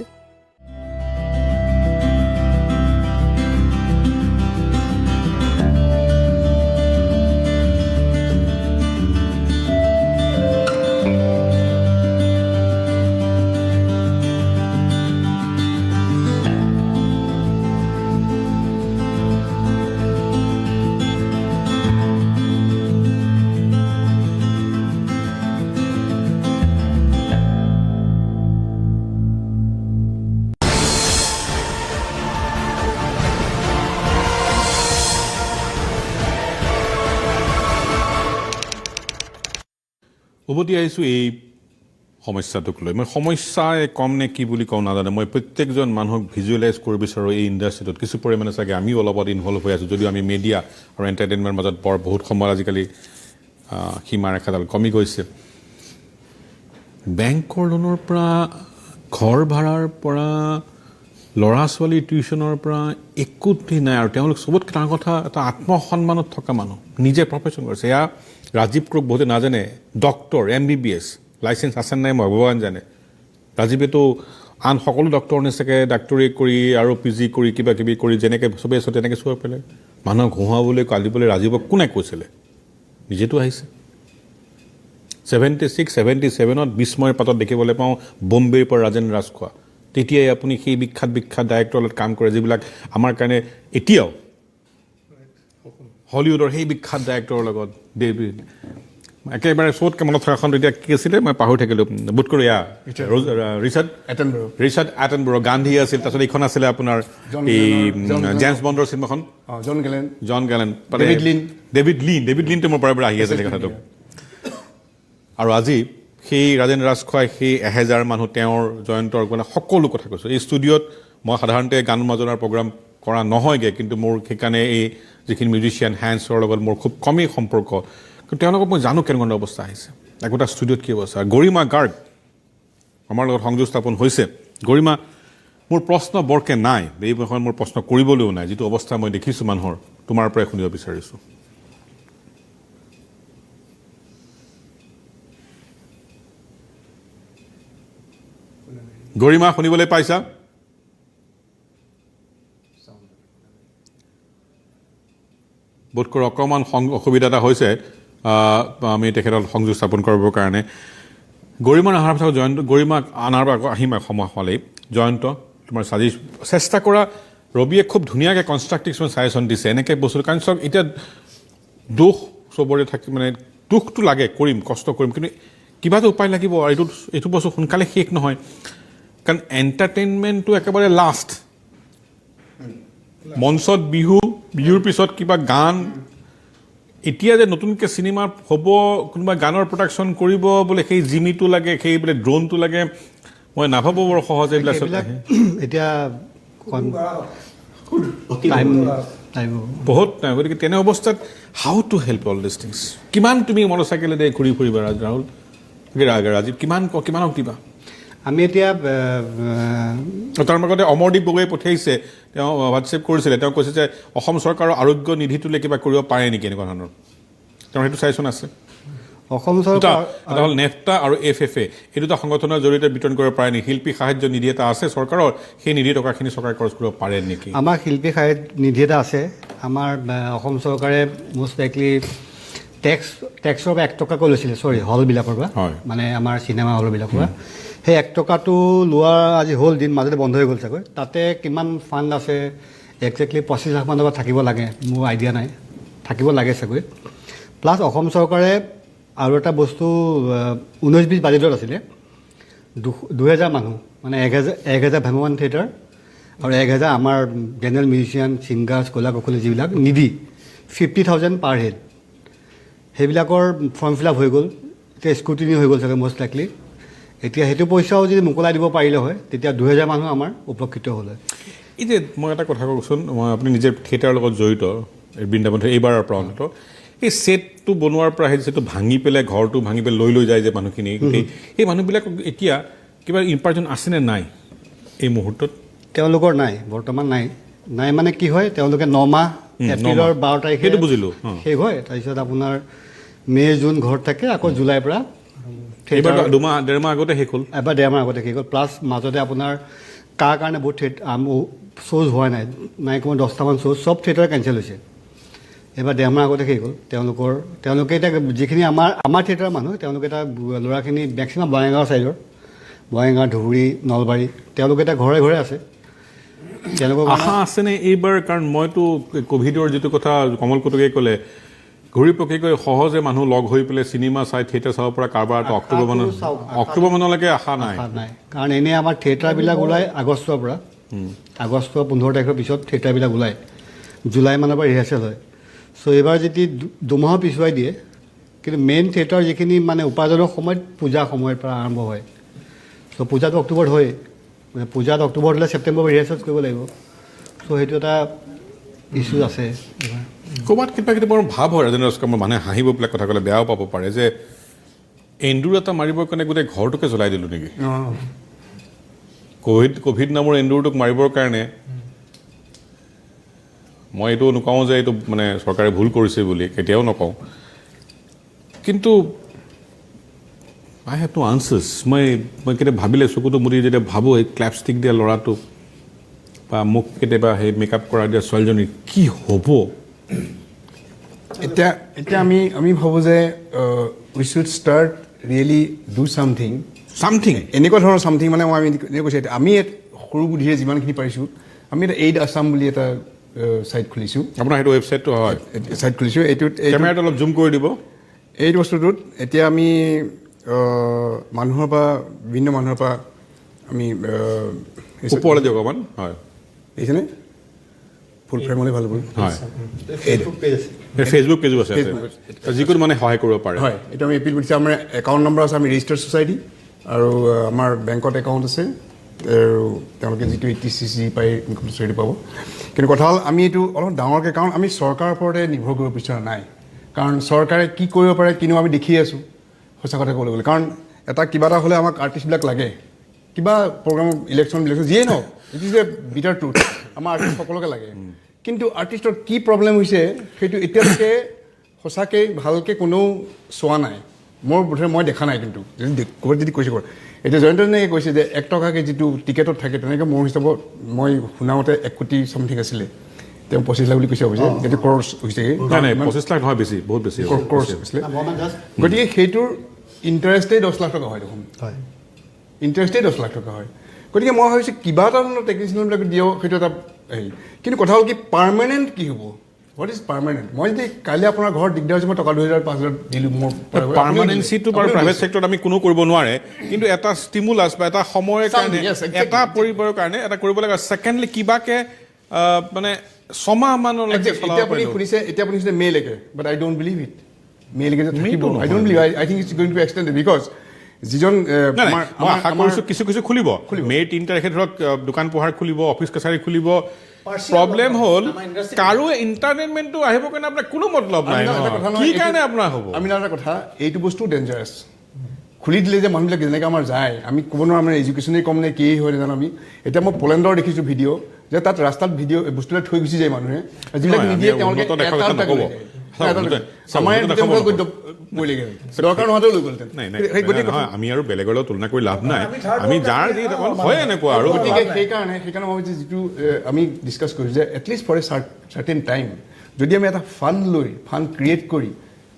উভতি আহিছোঁ এই সমস্যাটোক লৈ মই সমস্যাই কম নে কি বুলি কওঁ নাজানো মই প্ৰত্যেকজন মানুহক ভিজুৱেলাইজ কৰিব বিচাৰোঁ এই ইণ্ডাষ্ট্ৰিটোত কিছু পৰিমাণে চাগে আমিও অলপত ইনভলভ হৈ আছোঁ যদিও আমি মিডিয়া আৰু এণ্টাৰটেইনমেণ্টৰ মাজত বহুত সময় আজিকালি সীমাৰেখাডাল কমি গৈছে বেংকৰ লোনৰ পৰা ঘৰ ভাড়াৰ পৰা ল'ৰা ছোৱালীৰ টিউশ্যনৰ পৰা একোটি নাই আৰু তেওঁলোক চবতকৈ ডাঙৰ কথা এটা আত্মসন্মানত থকা মানুহ নিজে প্ৰফেশ্যন কৰিছে এয়া ৰাজীৱ ক্ৰোক বহুতে নাজানে ডক্টৰ MBBS লাইচেঞ্চ আছে নাই মই ভগৱান জানে ৰাজীৱেতো আন সকলো ডক্টৰ নিচাকে ডাক্তৰী কৰি আৰু PG কৰি কিবা কিবি কৰি যেনেকৈ চবেই আছে তেনেকৈ চোৱা পেলাই মানুহক ঘঁহুৱাবলৈ কালিবলৈ ৰাজীৱক কোনে কৈছিলে নিজেতো আহিছে 76-77ত বিস্ময়ৰ পাতত দেখিবলৈ পাওঁ বম্বেৰ পৰা ৰাজেন ৰাজখোৱা তেতিয়াই আপুনি সেই বিখ্যাত ডাইৰেক্টৰৰ লগত কাম কৰে যিবিলাক আমাৰ কাৰণে এতিয়াও হলিউডৰ সেই বিখ্যাত ডাইৰেক্টৰৰ লগত ডেভিড একেবাৰে চবতকৈ মনত থকাখন তেতিয়া কি আছিলে মই পাহৰি থাকিলোঁ বোধ কৰোঁ এয়া ৰিচাৰ্ড এটনবৰো গান্ধী আছিল তাৰপিছত এইখন আছিলে আপোনাৰ এই জেমছ বণ্ডৰ চিনেমাখন জন গেলেন ডেভিড লিনটো মোৰ পৰা আহি আছিলে কথাটো আৰু আজি সেই ৰাজেন ৰাজখোৱাই সেই 1000 মানুহ তেওঁৰ জয়ন্তৰ মানে সকলো কথা কৈছোঁ এই ষ্টুডিঅ'ত মই সাধাৰণতে গান মাজনাৰ প্ৰগ্ৰাম কৰা নহয়গৈ কিন্তু মোৰ সেইকাৰণে এই যিখিনি মিউজিচিয়ান হেণ্ডছৰ লগত মোৰ খুব কমেই সম্পৰ্ক কিন্তু তেওঁলোকক মই জানো কেনেকুৱা অৱস্থা আহিছে একোটা ষ্টুডিঅ'ত কি অৱস্থা গৰিমা গাৰ্গ আমাৰ লগত সংযোগ স্থাপন হৈছে গৰিমা মোৰ প্ৰশ্ন বৰকৈ নাই এই বিষয়ে মোৰ প্ৰশ্ন কৰিবলৈও নাই যিটো অৱস্থা মই দেখিছোঁ মানুহৰ তোমাৰ পৰাই শুনিব বিচাৰিছোঁ গৰিমা শুনিবলৈ পাইছা বোধ কৰোঁ অকণমান অসুবিধা এটা হৈছে আমি তেখেতক সংযোগ স্থাপন কৰিবৰ কাৰণে গৰিমাৰ অহাৰ পিছত গৰিমাক অনাৰ আহিম সময় হ'লেই জয়ন্ত তোমাৰ চেষ্টা কৰা ৰবিয়ে খুব ধুনীয়াকৈ কনষ্ট্ৰাক্টিভ ছাজেশ্যন দিছে এনেকৈ বস্তু কাৰণ চাওক এতিয়া দুখ চবৰে থাকি মানে দুখটো লাগে কৰিম কষ্ট কৰিম কিন্তু কিবা এটা উপায় লাগিব আৰু এইটো বস্তু সোনকালে শেষ নহয় কাৰণ এণ্টাৰটেইনমেণ্টটো একেবাৰে লাষ্ট মঞ্চত বিহুৰ পিছত কিবা গান এতিয়া যে নতুনকৈ চিনেমা হ'ব কোনোবা গানৰ প্ৰডাকশ্যন কৰিব বোলে সেই জিমিটো লাগে সেই বোলে ড্ৰোনটো লাগে মই নাভাবোঁ বৰ সহজে এইবিলাক এতিয়া বহুত নাই গতিকে তেনে অৱস্থাত how to help all this things কিমান তুমি মটৰচাইকেলেৰে ঘূৰি ফুৰিবা ৰাহুল ৰাজীৱ কিমানক দিবা আমি এতিয়া তাৰ মাজতে অমৰদীপ গগৈয়ে পঠিয়াইছে তেওঁ হোৱাটছএপ কৰিছিলে তেওঁ কৈছে যে অসম চৰকাৰৰ আৰোগ্য নিধিটোলৈ কিবা কৰিব পাৰে নেকি এনেকুৱা ধৰণৰ তেওঁৰ সেইটো ছাজেশ্যন আছে অসম চৰকাৰ এটা হ'ল নেফটা আৰু FFA এই দুটা সংগঠনৰ জৰিয়তে বিতৰণ কৰিব পাৰে নেকি শিল্পী সাহায্য নিধি এটা আছে চৰকাৰৰ সেই নিধি টকাখিনি চৰকাৰে খৰচ কৰিব পাৰে নেকি আমাৰ শিল্পী সাহায্য নিধি এটা আছে আমাৰ অসম চৰকাৰে মষ্ট লাইকলি টেক্সৰ পৰা 1 টকাকৈ লৈছিলে হলবিলাকৰ পৰা মানে আমাৰ চিনেমা হলবিলাকৰ পৰা সেই 1 টকাটো লোৱাৰ আজি হ'ল দিন মাজতে বন্ধ হৈ গ'ল চাগৈ তাতে কিমান ফাণ্ড আছে একজেক্টলি 25 লাখ মান টকা থাকিব লাগে মোৰ আইডিয়া নাই থাকিব লাগে চাগৈ প্লাছ অসম চৰকাৰে আৰু এটা বস্তু 19-20 বাজেটত আছিলে 2000 মানুহ মানে 1000 ভ্ৰাম্যমান থিয়েটাৰ আৰু 1000 আমাৰ জেনেৰেল মিউজিচিয়ান ছিংগাৰ্ছ কলা কুশলী যিবিলাক নিধি 50,000 পাৰ হেড সেইবিলাকৰ ফৰ্ম ফিল আপ হৈ গ'ল এতিয়া স্ক্ৰুটিনি হৈ গ'ল চাগে মষ্ট লাইকলি এতিয়া সেইটো পইচাও যদি মোকলাই দিব পাৰিলে হয় তেতিয়া 2000 মানুহ আমাৰ উপকৃত হ'ল হয় এই যে মই এটা কথা কওকচোন মই আপুনি নিজে থিয়েটাৰৰ লগত জড়িত বৃন্দাবন এইবাৰৰ পৰা অন্তত এই ছেটটো বনোৱাৰ পৰা সেই ছেটটো ভাঙি পেলাই ঘৰটো ভাঙি পেলাই লৈ যায় যে মানুহখিনি এই মানুহবিলাক এতিয়া কিবা ইম্পাৰ্জন আছেনে নাই এই মুহূৰ্তত তেওঁলোকৰ নাই বৰ্তমান নাই মানে কি হয় তেওঁলোকে 9 মাহ এপ্ৰিলৰ 12 তাৰিখে সেইটো বুজিলোঁ শেষ হয় তাৰপিছত আপোনাৰ মে' জুন ঘৰত থাকে আকৌ জুলাইৰ পৰা এইবাৰ 2-1.5 মাহ আগতে শেষ হ'ল এবাৰ 1.5 মাহ আগতে শেষ হ'ল প্লাছ মাজতে আপোনাৰ কাৰ কাৰণে বহুত শ্ব'জ হোৱা নাই কোনো 10টামান শ্ব'জ চব থিয়েটাৰ কেঞ্চেল হৈছে এবাৰ 1.5 মাহ আগতে শেষ হ'ল তেওঁলোকে এতিয়া যিখিনি আমাৰ থিয়েটাৰৰ মানুহ তেওঁলোকে এটা ল'ৰাখিনি মেক্সিমাম বঙাইগাঁও ছাইডৰ বঙাইগাঁও ধুবুৰী নলবাৰী তেওঁলোকে এতিয়া ঘৰে ঘৰে আছে তেওঁলোকৰ আশা আছেনে এইবাৰ কাৰণ মইতো ক'ভিডৰ যিটো কথা কমল কটকীয়ে ক'লে ঘূৰি পকি গৈ সহজে মানুহ লগ হৈ পেলাই চিনেমা চাই থিয়েটাৰ চাব পৰা কাৰোবাৰ এটা অক্টোবৰ মানলৈকে আশা নাই কাৰণ এনেই আমাৰ থিয়েটাৰবিলাক ওলায় আগষ্টৰ পৰা আগষ্টৰ 15 তাৰিখৰ পিছত থিয়েটাৰবিলাক ওলায় জুলাই মানৰ পৰা ৰিহাৰ্চেল হয় চ' এইবাৰ যদি 2 মাহ পিছুৱাই দিয়ে কিন্তু মেইন থিয়েটাৰ যিখিনি মানে উপাৰ্জনৰ সময়ত পূজা সময়ৰ পৰা আৰম্ভ হয় চ' পূজাটো অক্টোবৰত হয় মানে পূজাত অক্টোবৰত হ'লে ছেপ্টেম্বৰত ৰিহাৰ্চেল কৰিব লাগিব চ' সেইটো এটা ইছ্যু আছে ক'ৰবাত কেতিয়াবা ভাৱ হয় ৰাজেন্দ্ৰ ৰস্কৰ মানুহে হাঁহিব পেলাই কথা ক'লে বেয়াও পাব পাৰে যে এন্দুৰ এটা মাৰিবৰ কাৰণে গোটেই ঘৰটোকে জ্বলাই দিলোঁ নেকি ক'ভিড নামৰ এন্দুৰটোক মাৰিবৰ কাৰণে মই এইটো নকওঁ যে এইটো মানে চৰকাৰে ভুল কৰিছে বুলি কেতিয়াও নকওঁ কিন্তু আই হেভ নো আনচাৰ্ছ মই কেতিয়াবা ভাবিলে চকুটো মুদি যেতিয়া ভাবোঁ এই ক্লেপষ্টিক দিয়া ল'ৰাটো বা মোক কেতিয়াবা সেই মেকআপ কৰা দিয়া ছোৱালীজনীৰ কি হ'ব এতিয়া আমি ভাবোঁ যে we should start really do something এনেকুৱা ধৰণৰ চামথিং মানে মই আমি এনেকৈ কৈছোঁ আমি সৰু বুদ্ধিৰে যিমানখিনি পাৰিছোঁ আমি এটা এইড আছাম বুলি এটা ছাইট খুলিছোঁ আপোনাৰ সেইটো ৱেবছাইটটো হয় ছাইট খুলিছোঁ এইটোত কেমেৰাটো অলপ জুম কৰি দিব এই বস্তুটোত এতিয়া আমি মানুহৰ পৰা বিভিন্ন মানুহৰ পৰা আমি ওপৰলৈ দিয়ক অকণমান হয় দেখিছেনে ফুল ফ্ৰেম হ'লে ভাল হ'ব হয় ফেচবুক পেজো আছে যিকোনো মানে সহায় কৰিব পাৰে হয় এইটো আমি এপিল কৰিছোঁ আমাৰ একাউণ্ট নম্বৰ আছে আমি ৰেজিষ্টাৰ্ড ছ'চাইটি আৰু আমাৰ বেংকত একাউণ্ট আছে আৰু তেওঁলোকে যিটো ETCC পাই ইনকম ছ'চাইটি পাব কিন্তু কথা হ'ল আমি এইটো অলপ ডাঙৰকৈ কাৰণ আমি চৰকাৰৰ ওপৰতে নিৰ্ভৰ কৰিব বিচৰা নাই কাৰণ চৰকাৰে কি কৰিব পাৰে কিনো আমি দেখি আছোঁ সঁচা কথা ক'বলৈ গ'লে কাৰণ কিবা এটা হ'লে আমাক আৰ্টিষ্টবিলাক লাগে কিবা প্ৰগ্ৰাম ইলেকশ্যন যিয়ে নহওক it is a bitter truth আমাৰ আৰ্টিষ্ট সকলোকে লাগে কিন্তু আৰ্টিষ্টৰ কি প্ৰব্লেম হৈছে সেইটো এতিয়ালৈকে সঁচাকৈ ভালকৈ কোনেও চোৱা নাই মোৰ বোধহয় মই দেখা নাই কিন্তু ক'ৰবাত যদি কৈছে ক'ৰবাত এতিয়া জয়ন্ত তেনেকৈ কৈছে যে 1 টকাকৈ যিটো টিকেটত থাকে তেনেকৈ মোৰ হিচাপত মই শুনামতে 1 কোটি চামথিং আছিলে তেওঁ 25 লাখ বুলি কৈছে অৱশ্যে এইটো ক্ৰ'ৰ্ছ হৈছেগৈ 25 লাখ নহয় বেছি বহুত বেছি ক্ৰ'ৰ্ছ হৈছিলে গতিকে সেইটোৰ ইণ্টাৰেষ্টেই 10 লাখ টকা হয় দেখোন ইণ্টাৰেষ্টেই 10 লাখ টকা হয় গতিকে মই ভাবিছোঁ কিবা এটা ধৰণৰ টেকনিচিয়ানবিলাক দিয়ক সেইটো এটা হেৰি কিন্তু কথা হ'ল কি পাৰ্মানেণ্ট কি হ'ব হোৱাট ইজ পাৰ্মানেণ্ট মই যদি কাইলৈ আপোনাৰ ঘৰত দিগদাৰ হৈছে মই টকা 2000 5000 দিলোঁ মোৰ পাৰ্মানেঞ্চিটো বাৰু প্ৰাইভেট ছেক্টৰত আমি কোনো কৰিব নোৱাৰে কিন্তু এটা ষ্টিমুলাছ বা এটা সময়ৰ কাৰণে এটা পৰিবাৰৰ কাৰণে এটা কৰিব লাগে ছেকেণ্ডলি কিবাকে মানে 6 মাহ মানলৈকে এতিয়া আপুনি শুনিছে মে'লৈকে but I don't believe it মে'লৈকে যে থাকিব I don't believe I think it's going to extend because যিজন আশা কৰিছোঁ কিছু খুলিব মে' 3 তাৰিখে ধৰক দোকান পোহাৰ খুলিব অফিচ কাছাৰী খুলিব প্ৰব্লেম হ'ল কাৰো এণ্টাৰটেইনমেণ্টটো আহিবৰ কাৰণে আপোনাৰ কোনো মতলব নাই কি কাৰণে আপোনাৰ হ'ব আমি এটা কথা এইটো বস্তু ডেঞ্জাৰাছ খুলি দিলে যে মানুহবিলাক যেনেকৈ আমাৰ যায় আমি ক'ব নোৱাৰোঁ আমাৰ এডুকেশ্যনেই কম নে কি হয় নাজানো আমি এতিয়া মই পলেণ্ডৰ দেখিছোঁ ভিডিঅ' যে তাত ৰাস্তাত ভিডিঅ' বস্তুবিলাক থৈ গুচি যায় মানুহে যিবিলাক নিদিয়ে তেওঁলোকে আমি আৰু বেলেগৰ লগত তুলনা কৰি লাভ নাই আমি যাৰ যি হয় এনেকুৱা আৰু গতিকে সেইকাৰণে মই ভাবিছোঁ যিটো আমি ডিছকাছ কৰিছোঁ যে at least for a certain time যদি আমি এটা ফাণ্ড ক্ৰিয়েট কৰি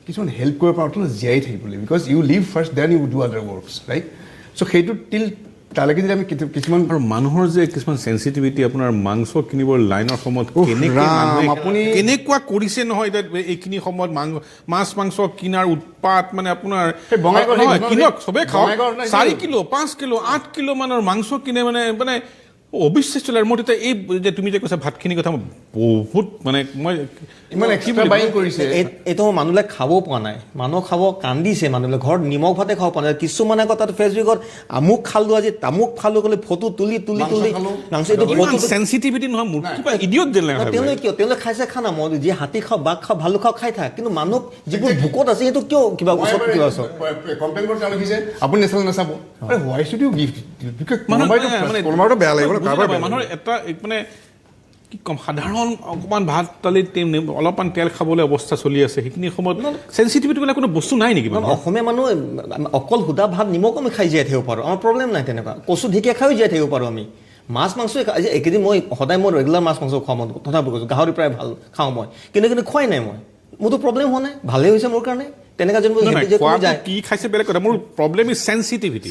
কিছুমান হেল্প কৰিব পাৰোঁ অন্তত জীয়াই থাকিবলৈ because you live first then you do other works right so' সেইটো টিল তালৈকে যদি আমি কিছুমান আৰু মানুহৰ যে কিছুমান চেঞ্চিটিভিটি আপোনাৰ মাংস কিনিবৰ লাইনৰ সময়ত কেনেকুৱা কৰিছে নহয় এতিয়া এইখিনি সময়ত মাছ মাংস কিনাৰ উৎপাত মানে আপোনাৰ কিনক চবেই খাওক 4 কিলো 5 কিলো 8 কিলো মানৰ মাংস কিনে মানে অবিশ্বাস্য লাগে মোৰ তেতিয়া এই যে তুমি যে কৈছা ভাতখিনি কথা বহুত মানে মই ইমান এক্সট্ৰা বাইং কৰিছে এইটো মানুহবিলাক খাব পোৱা নাই মানুহ খাব কান্দিছে মানুহবিলাক ঘৰত নিমখ ভাতে খাব পোৱা নাই কিছুমানে আকৌ তাত ফেচবুকত আমুক খালোঁ আজি তামুক খালোঁ ক'লে ফটো তুলি চেঞ্চিটিভিটি নহয় মোৰ কিবা ইডিয়ট যেন লাগে তেওঁলোকে খাইছে খানা মই যি হাতী খাওঁ বাঘ খাওঁ ভালু খাওঁ খাই থাক কিন্তু মানুহ যিবোৰ ভোকত আছে সেইটো কিয় কিবা ওচৰত কিবা আছে কমপ্লেইন কৰি লিখিছে আপুনি নেচাল নাচাব হোৱাই শুড ইউ গিভ কোনোবাইতো বেয়া লাগিব মানুহৰ এটা মানে কি ক'ম সাধাৰণ অকণমান ভাত দালিত অলপমান তেল খাবলৈ অৱস্থা চলি আছে সেইখিনি সময়ত চেঞ্চিটিভিটি বোলে কোনো বস্তু নাই নেকি অসমীয়া মানুহ অকল সুদা ভাত নিমখ আমি খাই জীয়াই থাকিব পাৰোঁ আমাৰ প্ৰব্লেম নাই তেনেকুৱা কচু ঢেকীয়া খায়ো জীয়াই থাকিব পাৰোঁ আমি মাছ মাংস এইকেইদিন মই সদায় মই ৰেগুলাৰ মাছ মাংস খোৱা মই তথাপি কৈছোঁ গাহৰি প্ৰায় ভাল খাওঁ মই কিন্তু খোৱাই নাই মই মোৰতো প্ৰব্লেম হোৱা নাই ভালেই হৈছে মোৰ কাৰণে তেনেকুৱা কি খাইছে বেলেগ কথা মোৰ প্ৰব্লেম ইজ চেঞ্চিটিভিটি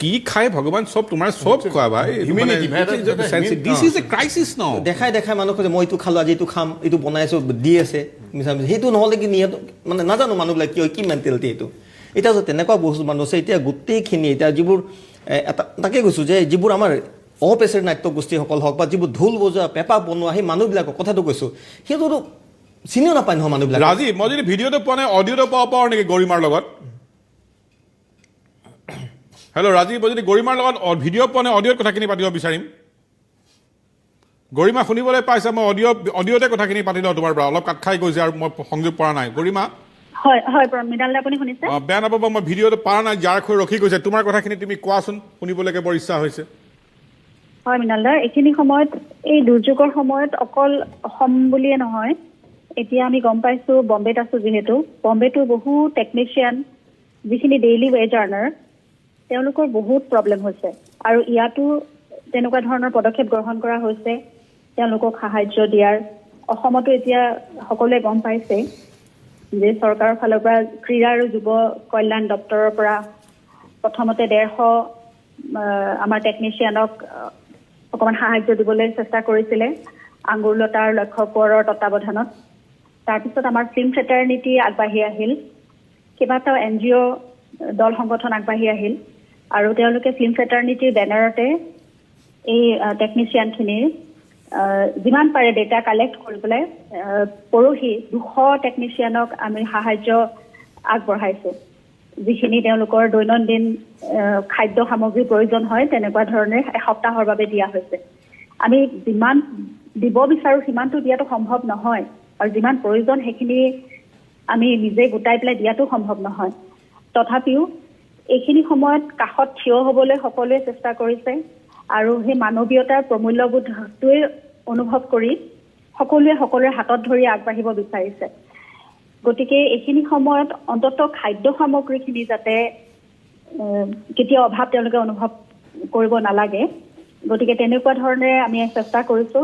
কি খাই ভগৱান চব তোমাৰ চব খোৱা ভাই দিছ ইজ এ ক্ৰাইচিছ ন দেখাই মানুহক যে মই এইটো খালোঁ আজি এইটো খাম এইটো বনাইছোঁ দি আছে সেইটো নহ'লে কি নিয়ে মানে নাজানো মানুহবিলাক কি মেণ্টেলিটি এইটো এতিয়া তেনেকুৱা বস্তু মানুহ আছে এতিয়া গোটেইখিনি এতিয়া যিবোৰ এটা তাকে কৈছোঁ যে যিবোৰ আমাৰ অপেচাৰী নাট্য গোষ্ঠীসকল হওক বা যিবোৰ ঢোল বজোৱা পেঁপা বনোৱা সেই মানুহবিলাকৰ কথাটো কৈছোঁ সেইটোতো চিনিও নাপায় নহয় মানুহবিলাক ৰাজীৱ মই যদি ভিডিঅ'টো পোৱা নাই অডিঅ'টো পাব পাৰোঁ নেকি গৰিমাৰ লগত হেল্ল' ৰাজীৱ মই যদি গৰিমাৰ লগত ভিডিঅ' পোৱা নাই অডিঅ'ত কথাখিনি পাতিব বিচাৰিম গৰিমা শুনিবলৈ পাইছে মই অডিঅ'তে কথাখিনি পাতি লওঁ তোমাৰ পৰা অলপ কাট খাই গৈছে আৰু মই সংযোগ পৰা নাই গৰিমা হয় হয় মৃণাল আপুনি শুনিছে বেয়া নাপাব মই ভিডিঅ'টো পৰা নাই যাৰ হৈ ৰখি গৈছে তোমাৰ কথাখিনি তুমি কোৱাচোন শুনিবলৈকে বৰ ইচ্ছা হৈছে হয় মৃণাল দা এইখিনি সময়ত এই দুৰ্যোগৰ সময়ত অকল অসম বুলিয়ে নহয় এতিয়া আমি গম পাইছো বম্বেত আছো যিহেতু বম্বেতো বহু টেকনিচিয়ান যিখিনি ডেইলি ৱেজ আৰ্নাৰ তেওঁলোকৰ বহুত প্ৰব্লেম হৈছে আৰু ইয়াতো তেনেকুৱা ধৰণৰ পদক্ষেপ গ্ৰহণ কৰা হৈছে তেওঁলোকক সাহায্য দিয়াৰ অসমতো এতিয়া সকলোৱে গম পাইছে যে চৰকাৰৰ ফালৰ পৰা ক্ৰীড়া আৰু যুৱ কল্যাণ দপ্তৰৰ পৰা প্ৰথমতে 150 আমাৰ টেকনিচিয়ানক অকমান সাহায্য দিবলৈ চেষ্টা কৰিছিলে আঙ্গুৰলতাৰ লক্ষ্য কোঁৱৰৰ তত্বাৱধানত তাৰপিছত আমাৰ ফিল্ম ফ্ৰেটাৰনিটি আগবাঢ়ি আহিল কেইবাটাও NGO দল সংগঠন আগবাঢ়ি আহিল আৰু তেওঁলোকে ফিল্ম ফ্ৰেটাৰনিটিৰ বেনাৰতে এই টেকনিচিয়ানখিনিৰ যিমান পাৰে ডেটা কালেক্ট কৰি পেলাই পৰহি 200 টেকনিচিয়ানক আমি সাহায্য আগবঢ়াইছো যিখিনি তেওঁলোকৰ দৈনন্দিন খাদ্য সামগ্ৰী প্ৰয়োজন হয় তেনেকুৱা ধৰণে এসপ্তাহৰ বাবে দিয়া হৈছে আমি যিমান দিব বিচাৰো সিমানটো দিয়াটো সম্ভৱ নহয় আৰু যিমান প্ৰয়োজন সেইখিনি আমি নিজে গোটাই পেলাই দিয়াটো সম্ভৱ নহয় তথাপিও এইখিনি সময়ত কাষত থিয় হ'বলৈ সকলোৱে চেষ্টা কৰিছে আৰু সেই মানৱীয়তাৰ প্ৰমূল্যবোধটোৱে অনুভৱ কৰি সকলোৰে হাতত ধৰি আগবাঢ়িব বিচাৰিছে গতিকে এইখিনি সময়ত অন্তত খাদ্য সামগ্ৰীখিনি যাতে কেতিয়া অভাৱ তেওঁলোকে অনুভৱ কৰিব নালাগে গতিকে তেনেকুৱা ধৰণে আমি চেষ্টা কৰিছো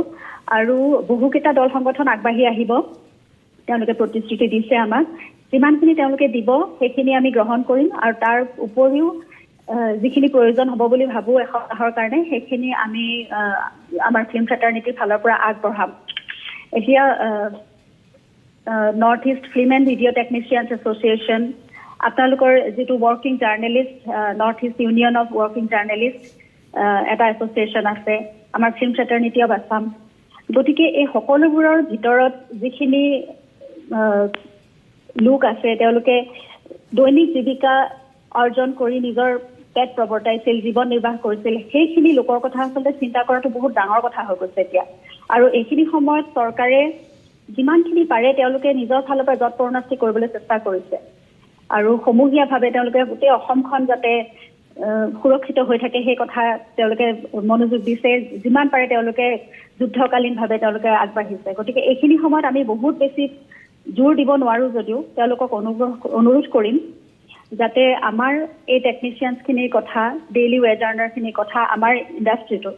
আৰু বহুকেইটা দল সংগঠন আগবাঢ়ি আহিব তেওঁলোকে প্ৰতিশ্ৰুতি দিছে আমাক যিমানখিনি তেওঁলোকে দিব সেইখিনি আমি গ্ৰহণ কৰিম আৰু তাৰ উপৰিও যিখিনি প্ৰয়োজন হ'ব বুলি ভাবো এসপ্তাহৰ কাৰণে সেইখিনি আমি আমাৰ ফিল্ম ফ্ৰেটাৰনিটিৰ ফালৰ পৰা আগবঢ়াম এতিয়া north East film and video' technicians association আপোনালোকৰ যিটো working journalist north east union of working journalist এটা এছ'চিয়েশ্যন আছে আমাৰ ফিল্ম ফ্ৰেটাৰনিটি অফ আছাম গতিকে এই সকলোবোৰৰ ভিতৰত যিখিনি লোক আছে তেওঁলোকে দৈনিক জীৱিকা অৰ্জন কৰি নিজৰ পেট প্ৰৱৰ্তাইছিল জীৱন নিৰ্বাহ কৰিছিল সেইখিনি লোকৰ কথা আচলতে চিন্তা কৰাটো বহুত ডাঙৰ কথা হৈ গৈছে এতিয়া আৰু এইখিনি সময়ত চৰকাৰে যিমানখিনি পাৰে তেওঁলোকে নিজৰ ফালৰ পৰা যৎপৰোনাস্তি কৰিবলৈ চেষ্টা কৰিছে আৰু সমূহীয়াভাৱে তেওঁলোকে গোটেই অসমখন যাতে সুৰক্ষিত হৈ থাকে সেই কথা তেওঁলোকে মনোযোগ দিছে যিমান পাৰে তেওঁলোকে যুদ্ধকালীনভাৱে তেওঁলোকে আগবাঢ়িছে গতিকে এইখিনি সময়ত আমি বহুত বেছি জোৰ দিব নোৱাৰো যদিও তেওঁলোকক অনুৰোধ কৰিম যাতে আমাৰ এই টেকনিচিয়ানছখিনিৰ কথা ডেইলি ৱেজ আৰ্নাৰখিনিৰ কথা আমাৰ ইণ্ডাষ্ট্ৰিটো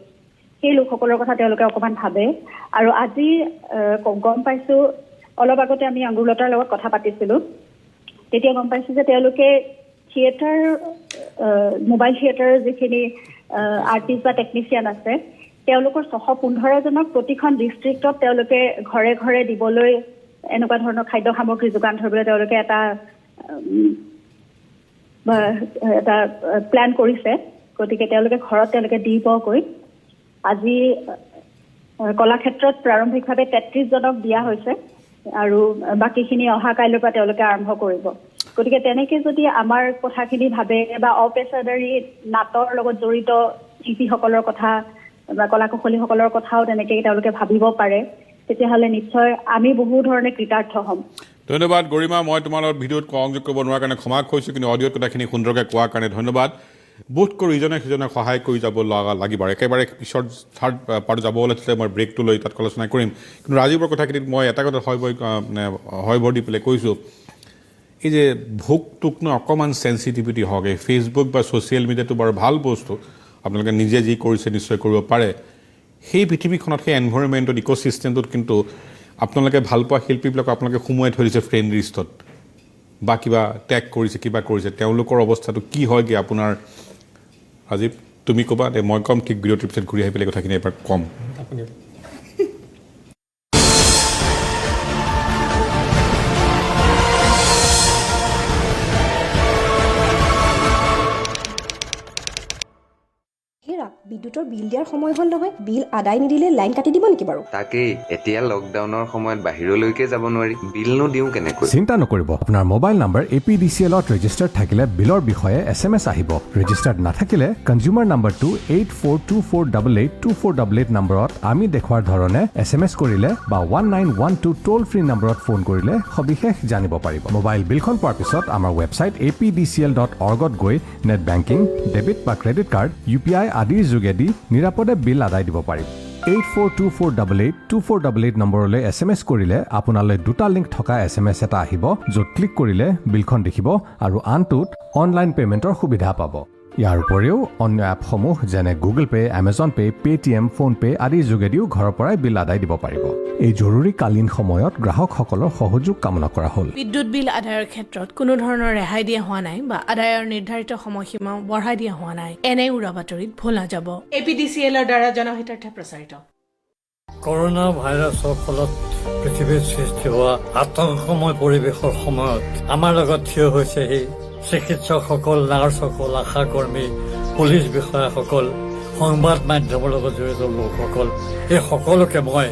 সেই লোকসকলৰ কথা তেওঁলোকে অকণমান ভাবে আৰু আজি গম পাইছো অলপ আগতে আমি আঙ্গুৰলতাৰ লগত কথা পাতিছিলোঁ তেতিয়া গম পাইছো যে তেওঁলোকে থিয়েটাৰ মোবাইল থিয়েটাৰৰ যিখিনি আৰ্টিষ্ট বা টেকনিচিয়ান আছে তেওঁলোকৰ 615জনক প্ৰতিখন ডিষ্ট্ৰিক্টত তেওঁলোকে ঘৰে ঘৰে দিবলৈ এনেকুৱা ধৰণৰ খাদ্য সামগ্ৰী যোগান ধৰিবলৈ তেওঁলোকে এটা প্লেন কৰিছে গতিকে তেওঁলোকে ঘৰত তেওঁলোকে দিবগৈ আজি কলাক্ষেত্ৰত প্ৰাৰম্ভিকভাৱে 33জনক দিয়া হৈছে আৰু বাকীখিনি অহা কাইলৈৰ পৰা তেওঁলোকে আৰম্ভ কৰিব গতিকে তেনেকৈ যদি আমাৰ কথাখিনি ভাবে বা অপেচাদাৰী নাটৰ লগত জড়িত শিল্পীসকলৰ কথা বা কলা কুশলীসকলৰ কথাও তেনেকৈ তেওঁলোকে ভাবিব পাৰে তেতিয়াহ'লে নিশ্চয় আমি বহু ধৰণে কৃতাৰ্থ হ'ম ধন্যবাদ গৰিমা মই তোমাৰ লগত ভিডিঅ'ত সংযোগ কৰিব নোৱাৰাৰ কাৰণে ক্ষমা কৰিছোঁ কিন্তু অডিঅ'ত কথাখিনি সুন্দৰকৈ কোৱাৰ কাৰণে ধন্যবাদ বোধ কৰোঁ ইজনে সিজনে সহায় কৰি যাব লাগিব একেবাৰে পিছত থাৰ্ড পাৰ্ট যাব ওলাইছিলে মই ব্ৰেকটো লৈ তাত আলোচনা কৰিম কিন্তু ৰাজীৱৰ কথাখিনিত মই এটা কথা হয় ভৰ দি পেলাই কৈছোঁ এই যে ভোকটোক ন অকণমান চেঞ্চিটিভিটি হওক এই ফেচবুক বা ছ'চিয়েল মিডিয়াটো বাৰু ভাল বস্তু আপোনালোকে নিজে যি কৰিছে নিশ্চয় কৰিব পাৰে সেই পৃথিৱীখনত সেই এনভাইৰনমেণ্টত ইক'ছিষ্টেমটোত কিন্তু আপোনালোকে ভাল পোৱা শিল্পীবিলাকক আপোনালোকে সোমোৱাই থৈ দিছে ফ্ৰেণ্ড লিষ্টত বা কিবা টেগ কৰিছে কিবা কৰিছে তেওঁলোকৰ অৱস্থাটো কি হয়গৈ আপোনাৰ ৰাজীৱ তুমি ক'বা দে মই ক'ম ঠিক বিৰতিৰ পিছত ঘূৰি আহি পেলাই কথাখিনি এবাৰ ক'ম বিদ্যুতৰ বিল দিয়াৰ সময় হ'ল নহয়, বিল আদায় নিদিলে লাইন কাটি দিব নেকি বাৰু? তাকেই, এতিয়া লকডাউনৰ সময়ত বাহিৰলৈকে যাব নোৱাৰি, বিলনো দিওঁ কেনেকৈ? চিন্তা নকৰিব, আপোনাৰ মোবাইল নাম্বাৰ APDCL-ত ৰেজিষ্টাৰ্ড থাকিলে বিলৰ বিষয়ে SMS আহিব। ৰেজিষ্টাৰ্ড নাথাকিলে কনজিউমাৰ নাম্বাৰটো 8424882488 নম্বৰত আমি দেখুৱাৰ ধৰণে SMS কৰিলে বা 1912 টোল ফ্ৰী নম্বৰত ফোন কৰিলে সবিশেষ জানিব পাৰিব। মোবাইল বিলখন পোৱাৰ পিছত আমাৰ ৱেবছাইট apdcl.org-ত গৈ নেট বেংকিং, ডেবিট বা ক্ৰেডিট কাৰ্ড, UPI আদিৰ যোগেদি নিৰাপদে বিল আদায় দিব পাৰিব। 8424882488 নম্বৰলৈ SMS কৰিলে আপোনালৈ দুটা লিংক থকা SMS এটা আহিব, য'ত ক্লিক কৰিলে বিলখন দেখিব আৰু আনটোত অনলাইন পেমেণ্টৰ সুবিধা পাব। ইয়াৰ উপৰিও অন্য এপসমূহ যেনে Google pay, Amazon pay, Paytm, PhonePe আদিৰ যোগেদিও ঘৰৰ পৰাই বিল আদায় দিব পাৰিব। এই জৰুৰীকালীন সময়ত গ্ৰাহকসকলৰ সহযোগ কামনা কৰা হ'ল। বিদ্যুৎ বিল আদায়ৰ ক্ষেত্ৰত কোনো ধৰণৰ ৰেহাই দিয়া হোৱা নাই বা আদায়ৰ নিৰ্ধাৰিত সময়সীমা বঢ়াই দিয়া হোৱা নাই, এনে উৰা বাতৰিত ভুল নাযাব। APDCL-ৰ দ্বাৰা জনহিতাৰ্থে প্ৰচাৰিত। কৰোনা ভাইৰাছৰ ফলত পৃথিৱীত সৃষ্টি হোৱা আতংকময় পৰিৱেশৰ সময়ত আমাৰ লগত থিয় হৈছে সেই চিকিৎসকসকল, নাৰ্ছসকল, আশাকৰ্মী, পুলিচ বিষয়াসকল, সংবাদ মাধ্যমৰ লগত জড়িত লোকসকল, এই সকলোকে মই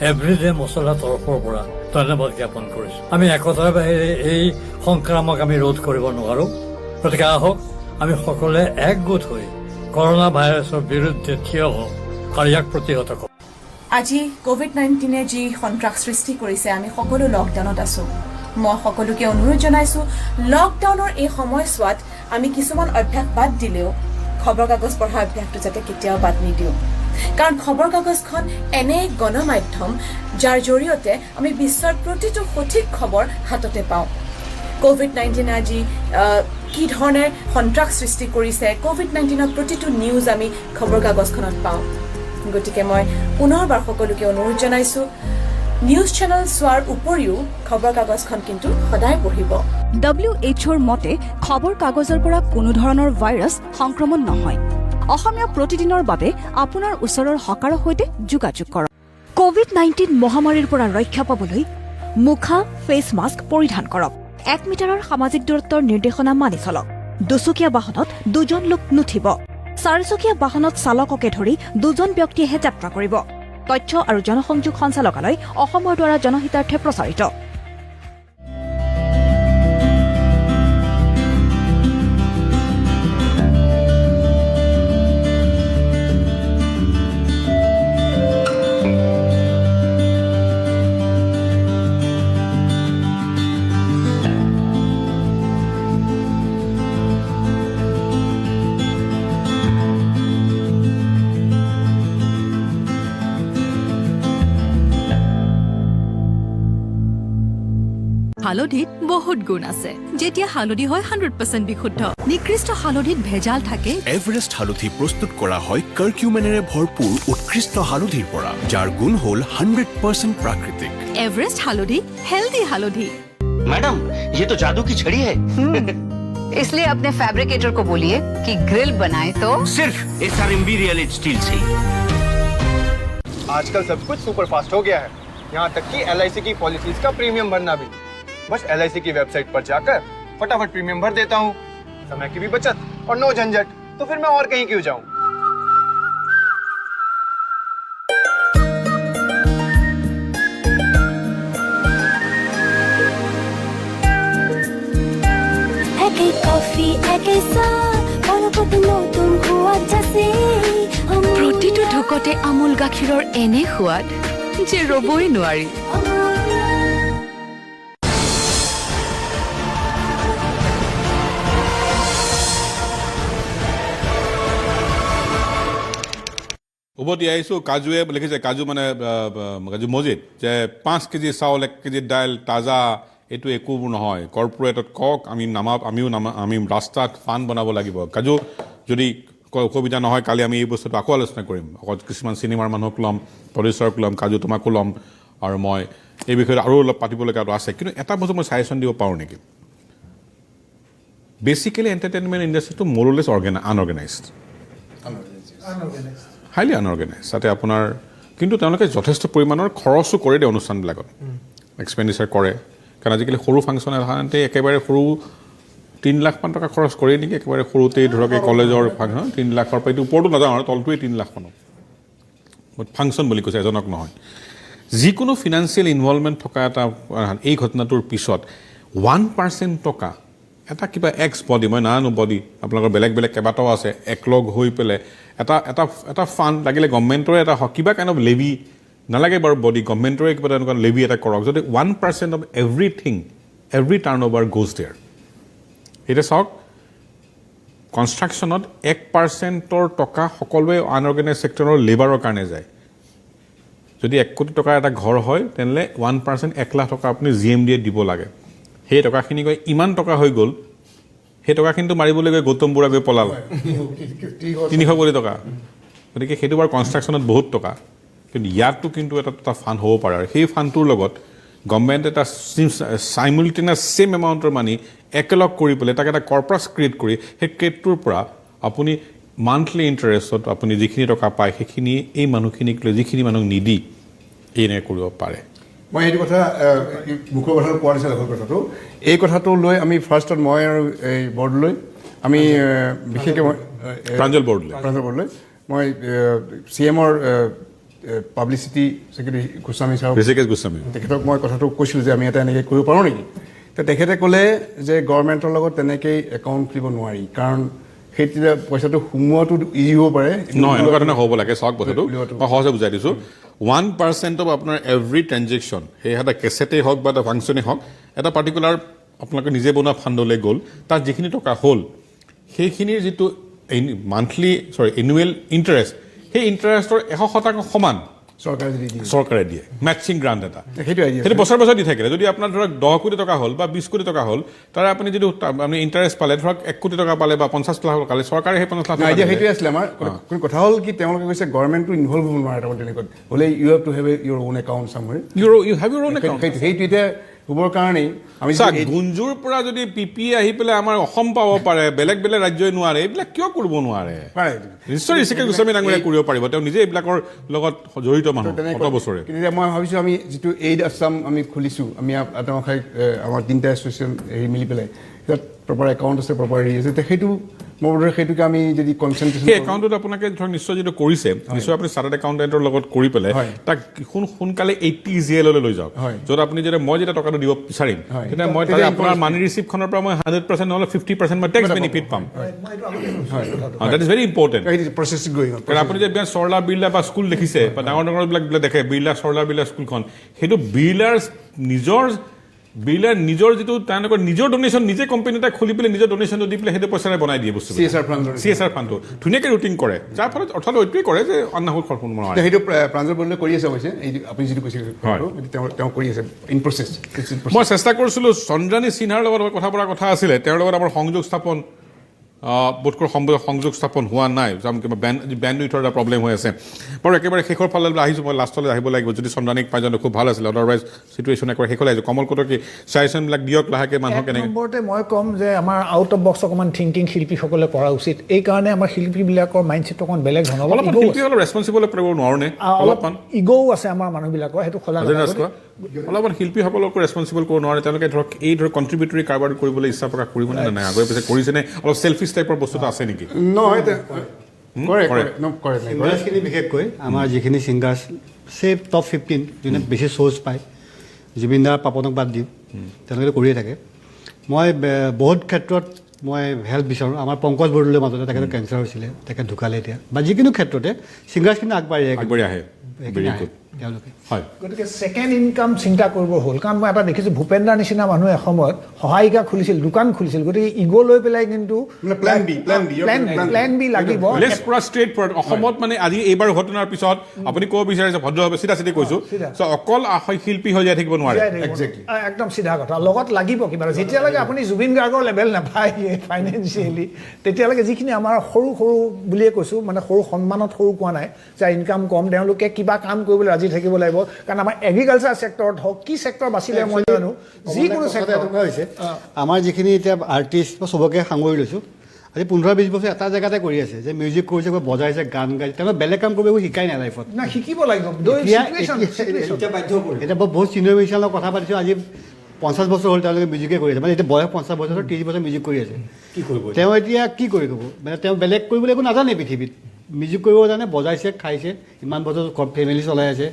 এভৰিডে মছলা তৰফৰ পৰা ধন্যবাদ জ্ঞাপন কৰিছোঁ। আমি একতাৰ বাহিৰে এই সংক্ৰামক আমি ৰোধ কৰিব নোৱাৰোঁ। গতিকে আহক আমি সকলোৱে একগোট হৈ কৰোনা ভাইৰাছৰ বিৰুদ্ধে থিয় হওঁ আৰু ইয়াক প্ৰতিহত কৰোঁ। আজি COVID-19-এ যি সন্ত্ৰাস সৃষ্টি কৰিছে, আমি সকলো লকডাউনত আছোঁ। মই সকলোকে অনুৰোধ জনাইছোঁ, লকডাউনৰ এই সময়ছোৱাত আমি কিছুমান অভ্যাস বাদ দিলেও খবৰ কাগজ পঢ়া অভ্যাসটো যাতে কেতিয়াও বাদ নিদিওঁ। কাৰণ খবৰ কাগজখন এনে গণমাধ্যম যাৰ জৰিয়তে আমি বিশ্বৰ প্ৰতিটো সঠিক খবৰ হাততে পাওঁ। COVID-19 আজি কি ধৰণে সন্ত্ৰাস সৃষ্টি কৰিছে, COVID-19ৰ প্ৰতিটো নিউজ আমি খবৰ কাগজখনত পাওঁ। গতিকে মই পুনৰবাৰ সকলোকে অনুৰোধ জনাইছোঁ, নিউজ চেনেল চোৱাৰ উপৰিও খবৰ কাগজখন কিন্তু সদায় পঢ়িব। WHOৰ মতে খবৰ কাগজৰ পৰা কোনো ধৰণৰ ভাইৰাছ সংক্ৰমণ নহয়। অসমীয়া প্ৰতিদিনৰ বাবে আপোনাৰ ওচৰৰ হকাৰৰ সৈতে যোগাযোগ কৰক। COVID-19 মহামাৰীৰ পৰা ৰক্ষা পাবলৈ মুখা, ফেচ মাস্ক পৰিধান কৰক। 1 মিটাৰৰ সামাজিক দূৰত্বৰ নিৰ্দেশনা মানি চলক। দুচকীয়া বাহনত 2জন লোক নুঠিব। 4চকীয়া বাহনত চালককে ধৰি 2জন ব্যক্তিয়েহে যাত্ৰা কৰিব। তথ্য আৰু জনসংযোগ সঞ্চালকালয়, অসমৰ দ্বাৰা জনহিতাৰ্থে প্ৰচাৰিত। হালধিত বহুত গুণ আছে। যেতিয়া হালধি হয় 100% বিশুদ্ধ, নিকৃষ্ট হালধিত ভেজাল থাকে। এভাৰেষ্ট হালধি প্ৰস্তুত কৰা হয় কাৰ্কিউমেনেৰে ভৰপূৰ উৎকৃষ্ট হালধিৰ পৰা, যাৰ গুণ হ'ল 100% প্ৰাকৃতিক। এভাৰেষ্ট হালধি, হেল্দি হালধি। मैडम ये तो जादू की छड़ी है। इसलिए अपने फैब्रिकेटर को बोलिए कि ग्रिल बनाए तो सिर्फ SRMB रियल स्टील से। आजकल सब कुछ सुपर फास्ट हो गया है, यहाँ तक कि LIC की पॉलिसीज का प्रीमियम भरना भी। बस LIC की वेबसाइट पर जाकर फटाफट प्रीमियम भर देता हूँ, समय की भी बचत और नो झंझट। तो फिर मैं और कहीं क्यों जाऊँ? প্ৰতিটো ঢোকতে আমুল গাখীৰৰ এনে সোৱাদ যে ৰবই নোৱাৰি। উভতি আহিছোঁ। কাজুৱে লিখিছে, কাজু মানে কাজু মজিদ, যে 5 কেজি চাউল, 1 কেজি দাইল তাজা, এইটো একো নহয়। কৰ্পৰেটত কওক, আমি ৰাস্তাত ফান বনাব লাগিব। কাজু যদি অসুবিধা নহয়, কালি আমি এই বস্তুটো আকৌ আলোচনা কৰিম। অকল কিছুমান চিনেমাৰ মানুহক ল'ম, প্ৰডিউচাৰক ল'ম, কাজু তোমাকো ল'ম, আৰু মই এই বিষয়ত আৰু অলপ পাতিবলগীয়া আছে। কিন্তু এটা বস্তু মই ছাজেশ্যন দিব পাৰোঁ নেকি? বেচিকেলি এণ্টাৰটেইনমেণ্ট ইণ্ডাষ্ট্ৰিটো মৰলেছ আনঅৰ্গেনাইজড, হাইলি আনঅৰ্গেনাইজ। তাতে আপোনাৰ কিন্তু তেওঁলোকে যথেষ্ট পৰিমাণৰ খৰচো কৰে দিয়ে অনুষ্ঠানবিলাকত, এক্সপেণ্ডিচাৰ কৰে। কাৰণ আজিকালি সৰু ফাংচন সাধাৰণতে একেবাৰে সৰু 3 লাখমান টকা খৰচ কৰে নেকি একেবাৰে সৰুতেই ধৰক এই কলেজৰ ফাংচন 3 লাখৰ পৰা এইটো ওপৰতো নাযাওঁ আৰু তলটোৱে 3 লাখ মানৰ ফাংচন বুলি কৈছে এজনক নহয় যিকোনো ফিনান্সিয়েল ইনভলভমেণ্ট থকা এটা এই ঘটনাটোৰ পিছত 1% টকা এটা কিবা এক্স বডি মই নাজানো বডি আপোনালোকৰ বেলেগ বেলেগ কেইবাটাও আছে একলগ হৈ পেলাই এটা ফাণ্ড লাগিলে গভৰ্ণমেণ্টৰে এটা কিবা কাইণ্ড অফ লেভি নালাগে বাৰু বডি গভৰ্ণমেণ্টৰে কিবা তেনেকুৱা লেভি এটা কৰক যদি 1% of everything every turnover goes there এতিয়া চাওক কনষ্ট্ৰাকশ্যনত 1%ৰ টকা সকলোৱে আনঅৰ্গেনাইজ ছেক্টৰৰ লেবাৰৰ কাৰণে যায় যদি 1 কোটি টকাৰ এটা ঘৰ হয় তেনেহ'লে 1% 1 লাখ টকা আপুনি GMDA দিব লাগে সেই টকাখিনি গৈ ইমান টকা হৈ গ'ল সেই টকাখিনিতো মাৰিবলৈ গৈ গৌতম বুঢ়া গৈ পলাল 300 কোটি টকা গতিকে সেইটো বাৰু কনষ্ট্ৰাকশ্যনত বহুত টকা কিন্তু ইয়াতো কিন্তু এটা ফাণ্ড হ'ব পাৰে আৰু সেই ফাণ্ডটোৰ লগত গভৰ্ণমেণ্ট এটা চাইমুলটেনিয়াছ ছেম এমাউণ্টৰ মানি একেলগ কৰি পেলাই তাক এটা কৰ্পাছ ক্ৰিয়েট কৰি সেই ক্ৰিয়েটটোৰ পৰা আপুনি মান্থলি ইণ্টাৰেষ্টত আপুনি যিখিনি টকা পায় সেইখিনি এই মানুহখিনিক লৈ যিখিনি মানুহক নিদি এনেকৈ কৰিব পাৰে মই এইটো কথা মুখৰ কথাটো কোৱা নিচিনা হ'ল কথাটো এই কথাটো লৈ আমি ফাৰ্ষ্টত মই আৰু এই বৰ্ডলৈ আমি বিশেষকৈ মই প্ৰাঞ্জল বৰ্ডলৈ মই CMৰ পাব্লিচিটি ছেক্ৰেটাৰী গোস্বামী ছাৰ তেখেতক মই কথাটো কৈছিলোঁ যে আমি এটা এনেকৈ কৰিব পাৰোঁ নেকি তো তেখেতে ক'লে যে গভৰ্ণমেণ্টৰ লগত তেনেকৈ একাউণ্ট খুলিব নোৱাৰি কাৰণ সেই তেতিয়া পইচাটো সোমোৱাটো ইজি হ'ব পাৰে নহয় এনেকুৱা ধৰণে হ'ব লাগে চাওক কথাটো মই সহজে বুজাই দিছোঁ 1% অফ আপোনাৰ এভৰি ট্ৰেঞ্জেকশ্যন সেই এটা কেছেটেই হওক বা এটা ফাংচনেই হওক এটা পাৰ্টিকুলাৰ আপোনালোকে নিজে বনোৱা ফাণ্ডলৈ গ'ল তাত যিখিনি টকা হ'ল সেইখিনিৰ যিটো এনুৱেল ইণ্টাৰেষ্ট সেই ইণ্টাৰেষ্টৰ 100% সমান চৰকাৰে দিয়ে মেটচিং গ্ৰাণ্ট এটা সেইটো বছৰ দি থাকিলে যদি আপোনাৰ ধৰক 10 কোটি টকা হ'ল বা 20 কোটি টকা হ'ল তাৰে আপুনি যদি আপুনি ইণ্টাৰেষ্ট পালে ধৰক 1 কোটি টকা পালে বা 50 লাখ পালে চৰকাৰে সেই 50 লাখ আইডিয়া সেইটোৱে আছিলে আমাৰ কথা হ'ল কি তেওঁলোকে কৈছে গভৰ্ণমেণ্টটো ইনভলভ হ'ব নোৱাৰে তাৰমানে তেনেকৈ হ'লে you have to have your own account somewhere you have your own account সেইটো এতিয়া হ'বৰ কাৰণেই আমি গুঞ্জুৰ পৰা যদি PPA আহি পেলাই আমাৰ অসম পাব পাৰে বেলেগ বেলেগ ৰাজ্যই নোৱাৰে এইবিলাক কিয় কৰিব নোৱাৰে নিশ্চয় ঋষিকেশ গোস্বামী ডাঙৰীয়াই কৰিব পাৰিব তেওঁ নিজে এইবিলাকৰ লগত জড়িত মানুহ কত বছৰে কিন্তু মই ভাবিছোঁ আমি যিটো এইড আছাম আমি খুলিছোঁ আমি আমাৰ 3টা এছ'চিয়েশ্যন হেৰি মিলি পেলাই তাত প্ৰপাৰ একাউণ্ট আছে প্ৰপাৰ হেৰি আছে সেইটো মোৰ বোধহয় সেইটোকে আমি যদি কনচেনট্ৰেশ্যন সেই একাউণ্টত আপোনালোকে ধৰক নিশ্চয় যিটো কৰিছে নিশ্চয় আপুনি চাৰ্টাৰ্ড একাউণ্টেণ্টৰ লগত কৰি পেলাই তাক সোনকালে 80 GL-লৈ লৈ যাওক য'ত আপুনি যেতিয়া মই যেতিয়া টকাটো দিব বিচাৰিম তেতিয়া মই তাতে আপোনাৰ মানি ৰিচিপ্টখনৰ পৰা মই 100% নহ'লে 50% মই টেক্স বেনিফিট পাম দেট ইজ ভেৰি ইম্পৰ্টেণ্ট কাৰণ আপুনি যে চৰলা বিৰলা বা স্কুল দেখিছে বা ডাঙৰ ডাঙৰবিলাক দেখে বিৰলা চৰলা বিৰলা স্কুলখন সেইটো বিৰলাৰ নিজৰ যিটো তেওঁলোকৰ নিজৰ ডোনেশ্যন নিজে কোম্পানী এটা খুলি পেলাই নিজৰ ডোনেশ্যনটো দি পেলাই সেইটো পইচাৰে বনাই দিয়ে বস্তু CSR ফাণ্ডটো ধুনীয়াকৈ ৰুটিন কৰে যাৰ ফলত অৰ্থাৎ এইটোৱে কৰে যে অনাহুল খৰচ নহয় সেইটো প্ৰাঞ্জল বৰ্ডলৈ কৰি আছে অৱশ্যে আপুনি যিটো কৈছে তেওঁ কৰি আছে ইন প্ৰচেছ মই চেষ্টা কৰিছিলোঁ চন্দ্ৰানী সিনহাৰ লগত কথা পতাৰ কথা আছিলে তেওঁৰ লগত আমাৰ সংযোগ স্থাপন বোধকৰ সংযোগ স্থাপন হোৱা নাই কিবা বেণ্ড উইথৰ এটা প্ৰব্লেম হৈ আছে বাৰু একেবাৰে শেষৰ ফালে আহিছোঁ মই লাষ্টলৈ আহিব লাগিব যদি চন্দ্ৰানীক পাই যাওঁতে খুব ভাল আছিলে আদাৰৱাইজ চিটুৱেশ্যন একেবাৰে শেষলৈ আহিছোঁ কমল কটকী ছাজেশ্যনবিলাক দিয়ক লাহেকৈ মানুহক কেনেকৈ নম্বৰতে মই ক'ম যে আমাৰ আউট অফ বক্স অকণমান থিংকিং শিল্পীসকলে কৰা উচিত এই কাৰণে আমাৰ শিল্পীবিলাকৰ মাইণ্ডছেটটো অকণমান বেলেগ ধৰণৰ অলপমান শিল্পী অলপ ৰেছপনচিবল কৰিব নোৱাৰোনে অলপমান ইগ'ও আছে আমাৰ মানুহবিলাকৰ সেইটো খোলা অলপমান শিল্পীসকলকো ৰেছপনচিবল কৰিব নোৱাৰে তেওঁলোকে ধৰক এই ধৰক কণ্ট্ৰিবিউটৰী কাৰবাৰ কৰিবলৈ ইচ্ছা প্ৰকাশ কৰিবনে নাই আগে পিছে কৰিছেনে অলপ চেল্ফিছ টাইপৰ বস্তুটো আছে নেকি ছিংগাৰ্ছখিনি বিশেষকৈ আমাৰ যিখিনি ছিংগাৰ্ছ চেভ টপ 15 যোনে বেছি শ্ব'জ পায় জুবিন দাৰ পাপনক বাদ দিওঁ তেওঁলোকে কৰিয়ে থাকে মই বহুত ক্ষেত্ৰত মই হেল্প বিচাৰোঁ আমাৰ পংকজ বৰদলৈৰ মাজতে তেখেতৰ কেঞ্চাৰ হৈছিলে তেখেত ঢুকালে এতিয়া বা যিকোনো ক্ষেত্ৰতে ছিংগাৰ্ছখিনি আগবাঢ়ি আহে তেওঁলোকে হয় গতিকে ছেকেণ্ড ইনকাম চিন্তা কৰিব হ'ল কাৰণ মই এটা দেখিছোঁ ভূপেন্দ্ৰাৰ নিচিনা মানুহে এসময়ত সহায়িকা খুলিছিল দোকান খুলিছিল গতিকে ইগ' লৈ পেলাই কিন্তু প্লেন বি লাগিব অসমত মানে আজি এইবাৰ ঘটনাৰ পিছত আপুনি ক'ব বিচাৰিছে ভদ্ৰভাৱে চিধা কৈছোঁ অকল শিল্পী হৈ যাই থাকিব নোৱাৰে একদম চিধা কথা লগত লাগিব কিবা যেতিয়ালৈকে আপুনি জুবিন গাৰ্গৰ লেভেল নাপায় ফাইনেন্সিয়েলি তেতিয়ালৈকে যিখিনি আমাৰ সৰু সৰু বুলিয়ে কৈছোঁ মানে সৰু সন্মানত সৰু কোৱা নাই যে ইনকাম কম তেওঁলোকে কিবা কাম কৰিবলৈ ৰাজি থাকিব লাগিব কাৰণ আমাৰ এগ্ৰিকালচাৰ ছেক্টৰত হওক কি ছেক্টৰ বাচিলে মই জানো যিকোনো ছেক্টৰ এনেকুৱা হৈছে আমাৰ যিখিনি এতিয়া আৰ্টিষ্ট বা চবকে সাঙুৰি লৈছোঁ আজি 15-20 বছৰ এটা জেগাতে কৰি আছে যে মিউজিক কৰিছে বজাইছে গান গাইছে তেওঁলোকে বেলেগ কাম কৰিব শিকাই নাই লাইফত শিকিব লাগিব এতিয়া বহুত চিনিয়ৰ মিউজিচিয়ানৰ কথা পাতিছোঁ আজি 50 বছৰ হ'ল তেওঁলোকে মিউজিকে কৰি আছে মানে এতিয়া বয়স 50 বছৰ 30 বছৰ মিউজিক কৰি আছে কি কৰিব তেওঁ এতিয়া কি কৰিব মানে তেওঁ বেলেগ কৰিবলৈ একো নাজানে পৃথিৱীত মিউজিক কৰিব জানে বজাইছে খাইছে ইমান বছৰ ফেমিলি চলাই আছে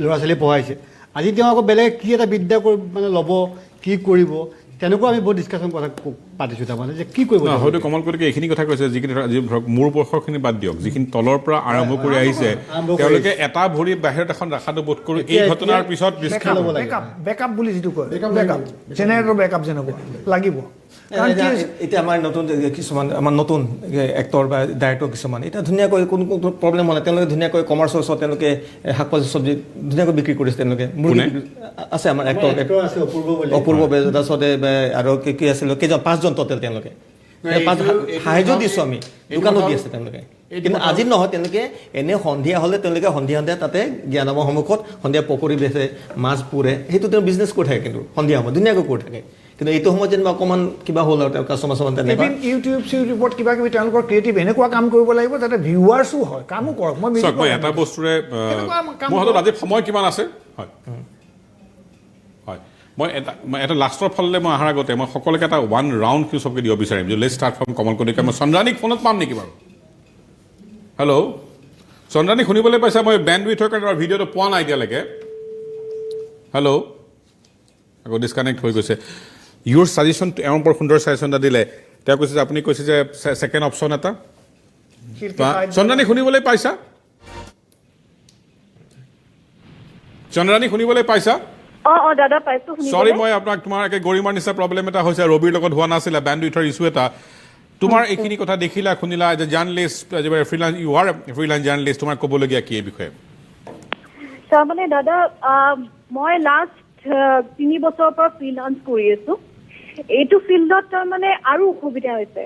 ল'ৰা ছোৱালী পঢ়াইছে আজি তেওঁ আকৌ বেলেগ কি এটা বিদ্যা মানে ল'ব কি কৰিব তেনেকুৱা আমি বহুত ডিছকাশ্যন কথা পাতিছোঁ তাৰমানে যে কি কৰিব হয়তো কমল কলিতাই এইখিনি কথা কৈছে যিখিনি ধৰক মোৰ বৰ্ষখিনি বাদ দিয়ক যিখিনি তলৰ পৰা আৰম্ভ কৰি আহিছে তেওঁলোকে এটা ভৰি বাহিৰত এখন ৰাখাটো বোধ কৰোঁ এই ঘটনাৰ পিছত বেকআপ বুলি যিটো কয় বেকআপ জেনেৰেটৰ বেকআপ যেনেকুৱা লাগিব এতিয়া আমাৰ নতুন কিছুমান আমাৰ নতুন এক্টৰ বা ডাইৰেক্টৰ কিছুমান এতিয়া ধুনীয়াকৈ কোনো প্ৰব্লেম হোৱা নাই তেওঁলোকে ধুনীয়াকৈ কমাৰ্চৰ ওচৰত তেওঁলোকে শাক পাচলি চব্জি ধুনীয়াকৈ বিক্ৰী কৰিছে তেওঁলোকে আছে আমাৰ এক্টৰ অপূৰ্ব তাৰপিছতে আৰু কি আছিল কেইজন 5জন টোটেল তেওঁলোকে সাহায্য দিছোঁ আমি দোকানো দি আছে তেওঁলোকে কিন্তু আজি নহয় তেওঁলোকে এনে সন্ধিয়া হ'লে তেওঁলোকে সন্ধিয়া তাতে জ্ঞানমৰ সন্মুখত সন্ধিয়া পকৰি বেচে মাছ পুৰে সেইটো তেওঁ বিজনেছ কৰি থাকে কিন্তু সন্ধিয়া সময়ত ধুনীয়াকৈ কৰি থাকে কিন্তু এইটো সময়ত যেনিবা অকণমান কিবা হ'ল আৰু তেওঁ কাষ্টমাৰ তেনেকুৱা ইউটিউবত কিবা কিবি তেওঁলোকৰ ক্ৰিয়েটিভ এনেকুৱা কাম কৰিব লাগিব যাতে ভিউৱাৰ্ছো হয় কামো কৰক মই এটা বস্তুৰে মোৰ হাতত আজি সময় কিমান আছে হয় হয় মই এটা লাষ্টৰ ফাললৈ মই অহাৰ আগতে মই সকলোকে এটা 1 ৰাউণ্ড কিউ চবকে দিব বিচাৰিম যে let's start from Kamal Kalita মই চন্দ্ৰানীক ফোনত পাম নেকি বাৰু হেল্ল' চন্দ্ৰানী শুনিবলৈ পাইছা মই বেণ্ড উইথৰ কাৰণে ভিডিঅ'টো পোৱা নাই এতিয়ালৈকে হেল্ল' আকৌ ডিছকানেক্ট হৈ গৈছে ইউৰ ছাজেশ্যন এওঁ বৰ সুন্দৰ ছাজেশ্যন এটা দিলে তেওঁ কৈছে যে আপুনি কৈছে যে ছেকেণ্ড অপশ্যন এটা চন্দ্ৰানী শুনিবলৈ পাইছা চন্দ্ৰানী শুনিবলৈ পাইছা দাদা পাইছো সৰি মই আপোনাক তোমাৰ একে গৰিমাৰ নিচিনা প্ৰব্লেম এটা হৈছে ৰবিৰ লগত হোৱা নাছিলে বেণ্ড উইথৰ ইছ্যু এটা তোমাৰ এইখিনি কথা দেখিলা শুনিলা as a journalist freelance you are freelance journalist তোমাৰ ক'বলগীয়া কি এই বিষয়ে তাৰমানে দাদা মই লাষ্ট 3 বছৰৰ পৰা ফ্ৰিলান্স কৰি আছো এইটো ফিল্ডত তাৰমানে আৰু অসুবিধা হৈছে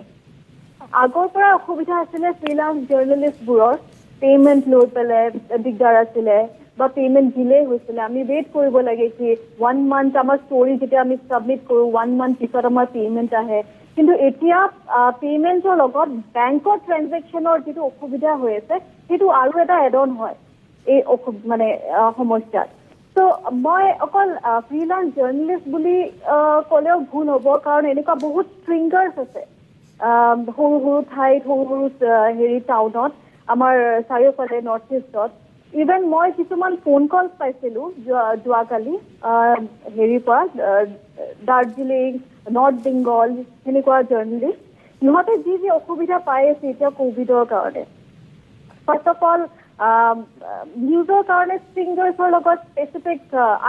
আগৰ পৰা অসুবিধা আছিলে ফ্ৰিলান্স জাৰ্নেলিষ্টবোৰৰ পেমেণ্ট লৈ পেলাই দিগদাৰ আছিলে বা পেমেণ্ট ডিলে হৈছিলে আমি ৱেইট কৰিব লাগে কি 1 মান্থ আমাৰ ষ্টৰি যেতিয়া আমি ছাবমিট কৰোঁ 1 মান্থ পিছত আমাৰ পেমেণ্ট আহে কিন্তু এতিয়া পেমেণ্টৰ লগত বেংকৰ ট্ৰেনজেকশ্যনৰ যিটো অসুবিধা হৈ আছে সেইটো আৰু এটা এড অন হয় এই মানে সমস্যাত তো মই অকল ফ্ৰিলান্স জাৰ্নেলিষ্ট বুলি ক'লেও ভুল হ'ব কাৰণ এনেকুৱা বহুত ষ্ট্ৰিংগাৰ্ছ আছে সৰু সৰু ঠাইত সৰু সৰু টাউনত আমাৰ চাৰিওফালে নৰ্থ ইষ্টত ইভেন মই কিছুমান ফোন কল পাইছিলোঁ যোৱাকালি পৰা দাৰ্জিলিং নৰ্থ বেংগল সেনেকুৱা জাৰ্নেলিষ্ট সিহঁতে যি অসুবিধা পাই আছে এতিয়া ক'ভিডৰ কাৰণে ফাৰ্ষ্ট অফ অল নিউজৰ কাৰণে ষ্ট্ৰিংগাৰ্ছৰ লগত স্পেচিফিক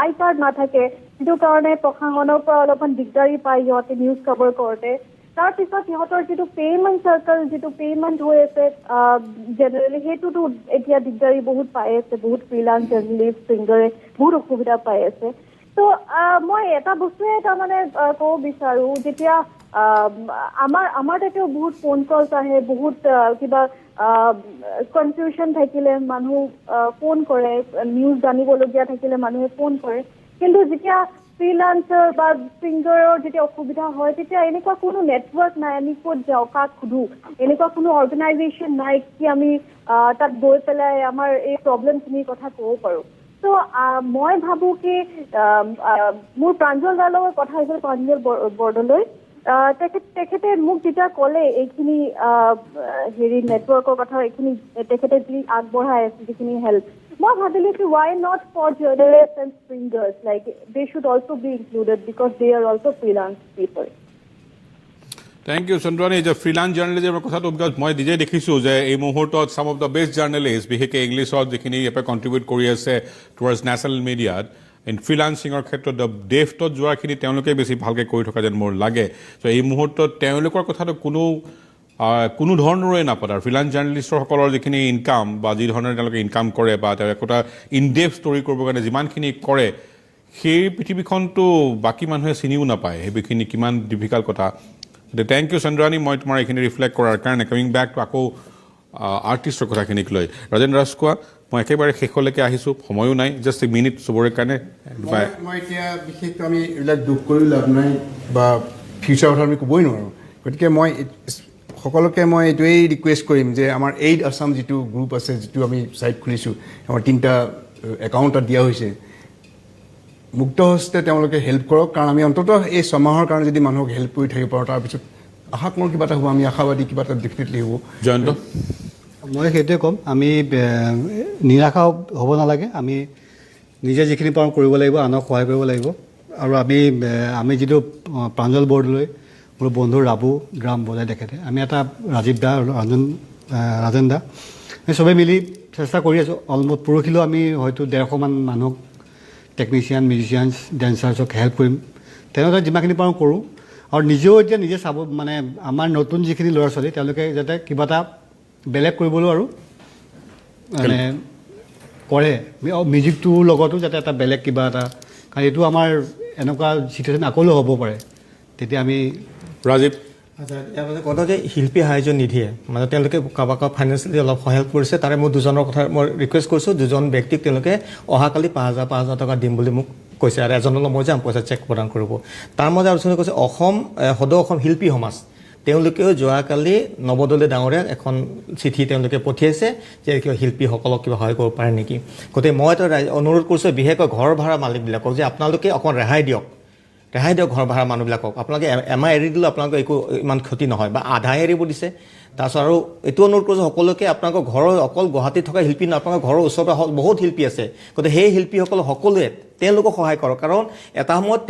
আই কাৰ্ড নাথাকে যিটো কাৰণে প্ৰশাসনৰ পৰা অলপমান দিগদাৰী পায় সিহঁতে নিউজ কভাৰ কৰোঁতে তাৰপিছত সিহঁতৰ যিটো পেমেণ্ট চাৰ্কল যিটো পেমেণ্ট হৈ আছে জেনেৰেলি সেইটোতো এতিয়া দিগদাৰী বহুত পাই আছে বহুত ফ্ৰিলান্স জাৰ্নেলিষ্ট ষ্ট্ৰিংগাৰে বহুত অসুবিধা পাই আছে তো মই এটা বস্তুৱে তাৰমানে ক'ব বিচাৰোঁ যেতিয়া আমাৰ তাতেও বহুত ফোন কলছ আহে বহুত কিবা কনফিউশ্যন থাকিলে মানুহ ফোন কৰে নিউজ জানিবলগীয়া থাকিলে মানুহে ফোন কৰে কিন্তু যেতিয়া ফ্ৰিলান্সাৰ বা ছিংগাৰৰ যেতিয়া অসুবিধা হয় তেতিয়া এনেকুৱা কোনো নেটৱৰ্ক নাই আমি ক'ত যাওঁ কাক সোধোঁ এনেকুৱা কোনো অৰ্গেনাইজেশ্যন নাই কি আমি তাত গৈ পেলাই আমাৰ এই প্ৰব্লেমখিনিৰ কথা ক'ব পাৰোঁ তো মই ভাবোঁ কি মোৰ প্ৰাঞ্জল দাৰ লগত কথা হৈছিল প্ৰাঞ্জল বৰদলৈ তেখেতে মোক যেতিয়া ক'লে এইখিনি নেটৱৰ্কৰ কথা এইখিনি তেখেতে যি আগবঢ়াই আছে যিখিনি হেল্প মই ভাবিলোঁ কি why not for journalist and stringers like they should also' be included because they are also' freelance people thank you Chandrani যে ফ্ৰিলান্স জাৰ্নেলিজমৰ কথাটো বিকজ মই নিজে দেখিছোঁ যে এই মুহূৰ্তত চাম অফ দ্য বেষ্ট জাৰ্নেলিষ্ট বিশেষকৈ ইংলিছত যিখিনি ইয়াৰ কণ্ট্ৰিবিউট কৰি আছে টুৱাৰ্ডছ নেশ্যনেল মিডিয়াত ইন ফ্ৰিলান্সিঙৰ ক্ষেত্ৰত ডেফটত যোৱাখিনি তেওঁলোকে বেছি ভালকৈ কৰি থকা যেন মোৰ লাগে চ' এই মুহূৰ্তত তেওঁলোকৰ কথাটো কোনো ধৰণৰে নাপাতে আৰু ফ্ৰিলান্স জাৰ্নেলিষ্টসকলৰ যিখিনি ইনকাম বা যি ধৰণে তেওঁলোকে ইনকাম কৰে বা তেওঁ একোটা ইনডেফ ষ্টৰি কৰিবৰ কাৰণে যিমানখিনি কৰে সেই পৃথিৱীখনটো বাকী মানুহে চিনিও নাপায় সেইখিনি কিমান ডিফিকাল্ট কথা গতিকে থেংক ইউ চন্দ্ৰানী মই তোমাৰ এইখিনি ৰিফ্লেক্ট কৰাৰ কাৰণে কামিং বেক টু আকৌ আৰ্টিষ্টৰ কথাখিনিক লৈ ৰাজেন্দ্ৰ ৰাজখোৱা মই একেবাৰে শেষলৈকে আহিছোঁ সময়ো নাই জাষ্ট এ মিনিট চবৰে কাৰণে মই এতিয়া বিশেষকৈ আমি এইবিলাক দুখ কৰি লাভ নাই বা ফিউচাৰ কথা আমি ক'বই নোৱাৰোঁ গতিকে মই সকলোকে মই এইটোৱেই ৰিকুৱেষ্ট কৰিম যে আমাৰ এইড আছাম যিটো গ্ৰুপ আছে যিটো আমি ছাইট খুলিছোঁ আমাৰ 3টা একাউণ্ট তাত দিয়া হৈছে মুক্ত হস্তে তেওঁলোকে হেল্প কৰক কাৰণ আমি অন্ততঃ এই 6 মাহৰ কাৰণে যদি মানুহক হেল্প কৰি থাকিব পাৰোঁ তাৰপিছত আশা কৰোঁ কিবা এটা হ'ব আমি আশাবাদী কিবা এটা ডেফিনেটলি হ'ব জয়ন্ত মই সেইটোৱে ক'ম আমি নিৰাশা হ'ব নালাগে আমি নিজে যিখিনি পাৰোঁ কৰিব লাগিব আনক সহায় কৰিব লাগিব আৰু আমি যিটো প্ৰাঞ্জল বৰদলৈ মোৰ বন্ধু ৰাবু গ্ৰাম বজাই তেখেতে আমি এটা ৰাজীৱ দা ৰাজেন দা আমি চবেই মিলি চেষ্টা কৰি আছোঁ অলমষ্ট পৰহিলেও আমি হয়তো 150মান মানুহক টেকনিচিয়ান মিউজিচিয়ানছ ডেন্সাৰ্ছক হেল্প কৰিম তেনেদৰে যিমানখিনি পাৰোঁ কৰোঁ আৰু নিজেও এতিয়া নিজে চাব মানে আমাৰ নতুন যিখিনি ল'ৰা ছোৱালী তেওঁলোকে যাতে কিবা এটা বেলেগ কৰিবলৈ আৰু মানে কৰে মিউজিকটোৰ লগতো যাতে এটা বেলেগ কিবা এটা কাৰণ এইটো আমাৰ এনেকুৱা চিটুৱেশ্যন আকৌও হ'ব পাৰে তেতিয়া আমি ৰাজীৱ কথা যে শিল্পী সাহায্য নিধিয়ে মানে তেওঁলোকে কাৰোবাক ফাইনেন্সিয়েলি অলপ সহায় কৰিছে তাৰে মোৰ দুজনৰ কথা মই ৰিকুৱেষ্ট কৰিছোঁ দুজন ব্যক্তিক তেওঁলোকে অহাকালি 5,000 টকা দিম বুলি মোক কৈছে আৰু এজনলৈ মই যাম পইচা চেক প্ৰদান কৰিব তাৰ মাজে আলোচনা কৰিছে সদৌ অসম শিল্পী সমাজ তেওঁলোকেও যোৱাকালি নৱদলীয় ডাঙৰীয়াক এখন চিঠি তেওঁলোকে পঠিয়াইছে যে কিবা শিল্পীসকলক কিবা সহায় কৰিব পাৰে নেকি গতিকে মই এটা অনুৰোধ কৰিছোঁ বিশেষকৈ ঘৰ ভাড়া মালিকবিলাকক যে আপোনালোকে অকণ ৰেহাই দিয়ক ঘৰ ভাড়া মানুহবিলাকক আপোনালোকে এমাহ এৰি দিলেও আপোনালোকৰ একো ইমান ক্ষতি নহয় বা আধাই এৰিব দিছে তাৰপিছত আৰু এইটো অনুৰোধ কৰিছোঁ সকলোকে আপোনালোকৰ ঘৰৰ অকল গুৱাহাটীত থকা শিল্পী নহয় আপোনালোকৰ ঘৰৰ ওচৰতে বহুত শিল্পী আছে গতিকে সেই শিল্পীসকল সকলোৱে তেওঁলোকক সহায় কৰক কাৰণ এটা সময়ত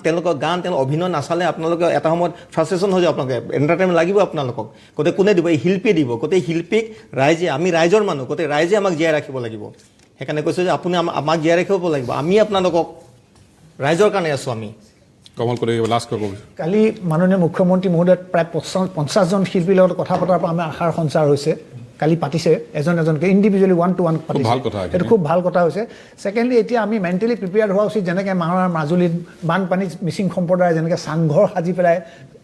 তেওঁলোকৰ গান অভিনয় নাচালে আপোনালোকে এটা সময়ত ফ্ৰাষ্ট্ৰেশ্যন হৈ যায় আপোনালোকে এণ্টাৰটেইনমেণ্ট লাগিব আপোনালোকক গতিকে কোনে দিব এই শিল্পীয়ে দিব গতিকে শিল্পীক ৰাইজে আমি ৰাইজৰ মানুহ গতিকে ৰাইজে আমাক জীয়াই ৰাখিব লাগিব সেইকাৰণে কৈছোঁ যে আপুনি আমাক জীয়াই ৰাখিব লাগিব আমি আপোনালোকক ৰাইজৰ কাৰণে আছোঁ আমি কমল কৰি লাষ্ট ক'ব কালি মাননীয় মুখ্যমন্ত্ৰী মহোদয় প্ৰায় 50জন শিল্পীৰ লগত কথা পতাৰ পৰা আমাৰ আশাৰ সঞ্চাৰ হৈছে কালি পাতিছে এজনকে ইণ্ডিভিজুৱেলি 1-to-1 পাতিছে এইটো খুব ভাল কথা হৈছে ছেকেণ্ডলি এতিয়া আমি মেণ্টেলি প্ৰিপেয়াৰ হোৱা উচিত যেনেকৈ মাজুলীত বানপানীত মিচিং সম্প্ৰদায়ে যেনেকৈ চাংঘৰ সাজি পেলাই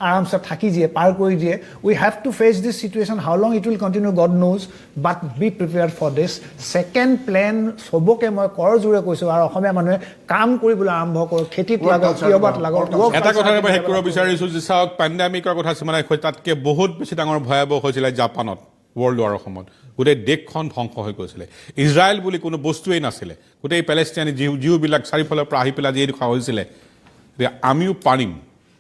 আৰামছে থাকি দিয়ে পাৰ কৰি দিয়ে we have to face this situation how long it will continue God knows but be prepared for this second plan চবকে মই কৰ জোৰে কৈছোঁ আৰু অসমীয়া মানুহে কাম কৰিবলৈ আৰম্ভ কৰক খেতিত লাগক কিয়বাত লাগক এটা কথা মই শেষ কৰিব বিচাৰিছোঁ যে চাওক পেণ্ডেমিকৰ কথা মানে তাতকৈ বহুত বেছি ডাঙৰ ভয়াৱহ হৈছিলে জাপানত ৱৰ্ল্ড ৱাৰৰ সময়ত গোটেই দেশখন ধ্বংস হৈ গৈছিলে ইজৰাইল বুলি কোনো বস্তুৱেই নাছিলে গোটেই পেলেষ্টাইনী জিউবিলাক চাৰিওফালৰ পৰা আহি পেলাই যি দেখা হৈছিলে আমিও পাৰিম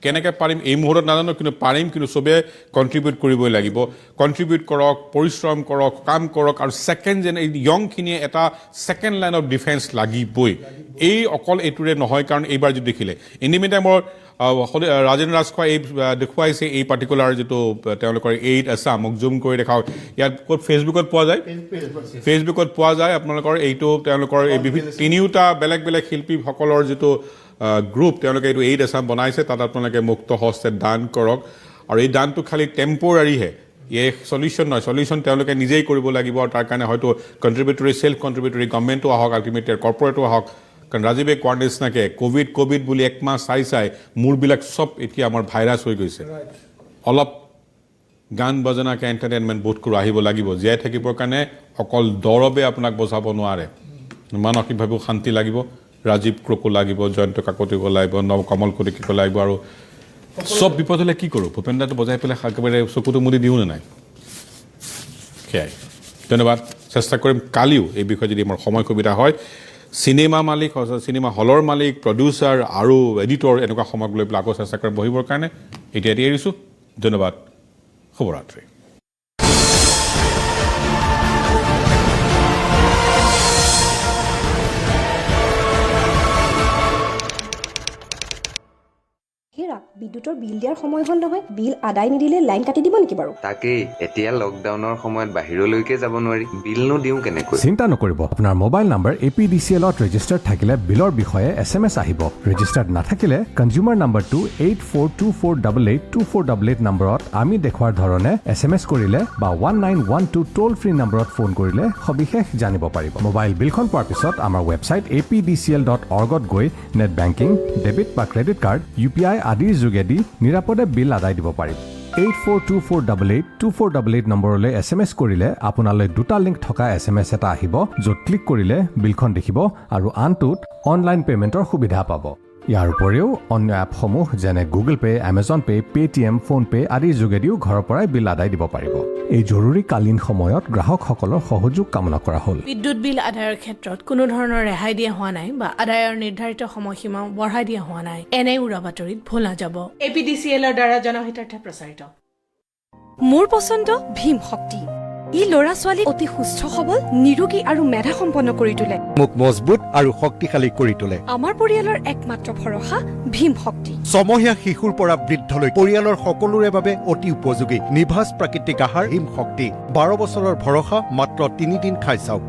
কেনেকৈ পাৰিম এই মুহূৰ্তত নাজানো কিন্তু পাৰিম কিন্তু চবে কণ্ট্ৰিবিউট কৰিবই লাগিব কণ্ট্ৰিবিউট কৰক পৰিশ্ৰম কৰক কাম কৰক আৰু ছেকেণ্ড এই য়ংখিনিয়ে এটা ছেকেণ্ড লাইন অফ ডিফেন্স লাগিবই এই অকল এইটোৰে নহয় কাৰণ এইবাৰ যদি দেখিলে ইণ্ডিমিটাৰ মোৰ ৰাজেন্দ্ৰ ৰাজখোৱাই এই দেখুৱাইছে এই পাৰ্টিকুলাৰ যিটো তেওঁলোকৰ এইড আছাম মোক জুম কৰি দেখাওক ইয়াত ক'ত ফেচবুকত পোৱা যায় আপোনালোকৰ এইটো তেওঁলোকৰ এই তিনিওটা বেলেগ বেলেগ শিল্পীসকলৰ যিটো গ্ৰুপ তেওঁলোকে এইটো এইড আছাম বনাইছে তাত আপোনালোকে মুক্ত হস্তে দান কৰক আৰু এই দানটো খালি টেম্পৰাৰীহে এই সলিউশ্যন নহয় সলিউশ্যন তেওঁলোকে নিজেই কৰিব লাগিব আৰু তাৰ কাৰণে হয়তো কণ্ট্ৰিবিউটৰী চেল্ফ কণ্ট্ৰিবিউটৰী গভৰ্ণমেণ্টো আহক আল্টিমেটলি কৰ্পৰেটো আহক কাৰণ ৰাজীৱে কোৱাৰ নিচিনাকৈ ক'ভিড বুলি একমাহ চাই মূৰবিলাক চব এতিয়া আমাৰ ভাইৰাছ হৈ গৈছে অলপ গান বজনাকৈ এণ্টাৰটেইনমেণ্ট বোধ কৰোঁ আহিব লাগিব জীয়াই থাকিবৰ কাৰণে অকল দৰৱে আপোনাক বচাব নোৱাৰে মানসিকভাৱেও শান্তি লাগিব ৰাজীৱ ক্ৰকো লাগিব জয়ন্ত কাকতিকো লাগিব কমল কলিকো লাগিব আৰু চব বিপদ হ'লে কি কৰোঁ ভূপেন্দ্ৰটো বজাই পেলাই একেবাৰে চকুটো মুদি দিওঁ নে নাই সেয়াই ধন্যবাদ চেষ্টা কৰিম কালিও এই বিষয়ে যদি আমাৰ সময় সুবিধা হয় চিনেমা মালিক চিনেমা হলৰ মালিক প্ৰডিউচাৰ আৰু এডিটৰ এনেকুৱা সময়ক লৈ পেলাই আকৌ চেষ্টা কৰি বহিবৰ কাৰণে এতিয়া এৰিছোঁ ধন্যবাদ শুভৰাত্ৰি বিদ্যুতৰ বিল দিয়াৰ সময় হ'ল নহয় বিল আদায় নিদিলে লাইন কাটি দিব নেকি বাৰু তাকেই এতিয়া লকডাউনৰ সময়ত বাহিৰলৈকে যাব নোৱাৰি বিলনো দিওঁ কেনেকৈ চিন্তা নকৰিব আপোনাৰ মোবাইল নাম্বাৰ APDCL-ত ৰেজিষ্টাৰ্ড থাকিলে বিলৰ বিষয়ে SMS আহিব ৰেজিষ্টাৰ্ড নাথাকিলে কনজিউমাৰ নাম্বাৰটো 8424882488 নম্বৰত আমি দেখুৱাৰ ধৰণে SMS কৰিলে বা 1912 টোল ফ্ৰী নম্বৰত ফোন কৰিলে সবিশেষ জানিব পাৰিব মোবাইল বিলখন পোৱাৰ পিছত আমাৰ ৱেবছাইট apdcl.org-ত গৈ নেট বেংকিং ডেবিট বা ক্ৰেডিট কাৰ্ড UPI আদিৰ যোগেদি নিৰাপদে বিল আদায় দিব পাৰিব 8424882488 নম্বৰলৈ SMS কৰিলে আপোনালৈ দুটা লিংক থকা SMS এটা আহিব য'ত ক্লিক কৰিলে বিলখন দেখিব আৰু আনটোত অনলাইন পেমেণ্টৰ সুবিধা পাব ইয়াৰ উপৰিও অন্য এপসমূহ যেনে Google pay, Amazon pay, Paytm, PhonePe আদিৰ যোগেদিও ঘৰৰ পৰাই বিল আদায় দিব পাৰিব। এই জৰুৰীকালীন সময়ত গ্ৰাহকসকলৰ সহযোগ কামনা কৰা হ'ল। বিদ্যুৎ বিল আদায়ৰ ক্ষেত্ৰত কোনো ধৰণৰ ৰেহাই দিয়া হোৱা নাই বা আদায়ৰ নিৰ্ধাৰিত সময়সীমা বঢ়াই দিয়া হোৱা নাই, এনে উৰা বাতৰিত ভুল নাযাব। APDCLৰ দ্বাৰা জনহিতাৰ্থে প্ৰচাৰিত। মোৰ পচন্দ ভীম শক্তি। ই ল'ৰা ছোৱালীক অতি সুস্থ সবল, নিৰোগী আৰু মেধা সম্পন্ন কৰি তোলে। মোক মজবুত আৰু শক্তিশালী কৰি তোলে। আমাৰ পৰিয়ালৰ একমাত্ৰ ভৰসা ভীম শক্তি। ছমহীয়া শিশুৰ পৰা বৃদ্ধলৈ পৰিয়ালৰ সকলোৰে বাবে অতি উপযোগী নিভাজ প্ৰাকৃতিক আহাৰ ভীম শক্তি। 12 বছৰৰ ভৰসা, মাত্ৰ 3 দিন খাই চাওক।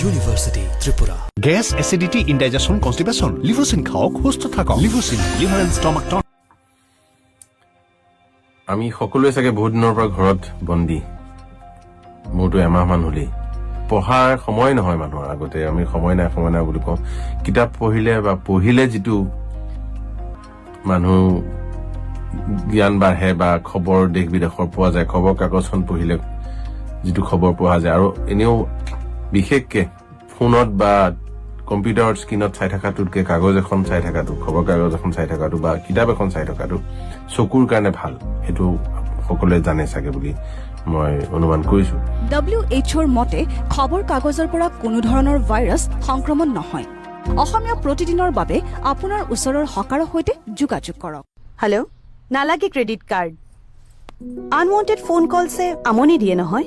ইউনিভাৰ্চিটি ত্ৰিপুৰা। গেছ, এচিডিটি, ইনডাইজেশ্যন, কনষ্টিপেশ্যন, লিভোচিন খাওক, সুস্থ থাকক। লিভোচিন, লিভাৰ এণ্ড ষ্টমাক টনিক। আমি সকলোৱে চাগে বহুত দিনৰ পৰা ঘৰত বন্দী, মোৰতো এমাহমান হ'লেই। পঢ়াৰ সময় নহয় মানুহৰ। আগতে আমি সময় নাই বুলি কওঁ। কিতাপ পঢ়িলে যিটো মানুহ জ্ঞান বাঢ়ে বা খবৰ দেশ বিদেশৰ পোৱা যায়, খবৰ কাগজখন পঢ়িলে যিটো খবৰ পোৱা যায়, আৰু এনেও বিশেষকে ফোনত বা কম্পিউটাৰ স্ক্ৰীণত চাই থকাটোতকে কাগজ এখন চাই থকাটো, খবৰ কাগজ এখন চাই থকাটো বা কিতাপ এখন চাই থকাটো চকুৰ কাৰণে ভাল। সেইটো সকলোৱে জানে চাগে বুলি মই অনুমান কৰিছো। WHOৰ মতে খবৰ কাগজৰ পৰা কোনো ধৰণৰ ভাইৰাছ সংক্ৰমণ নহয়। অসমীয়া প্ৰতিদিনৰ বাবে আপোনাৰ ওচৰৰ হকাৰৰ সৈতে যোগাযোগ কৰক। হেল্ল', নালাগে credit card. Unwanted phone Kolse আমনি দিয়ে নহয়।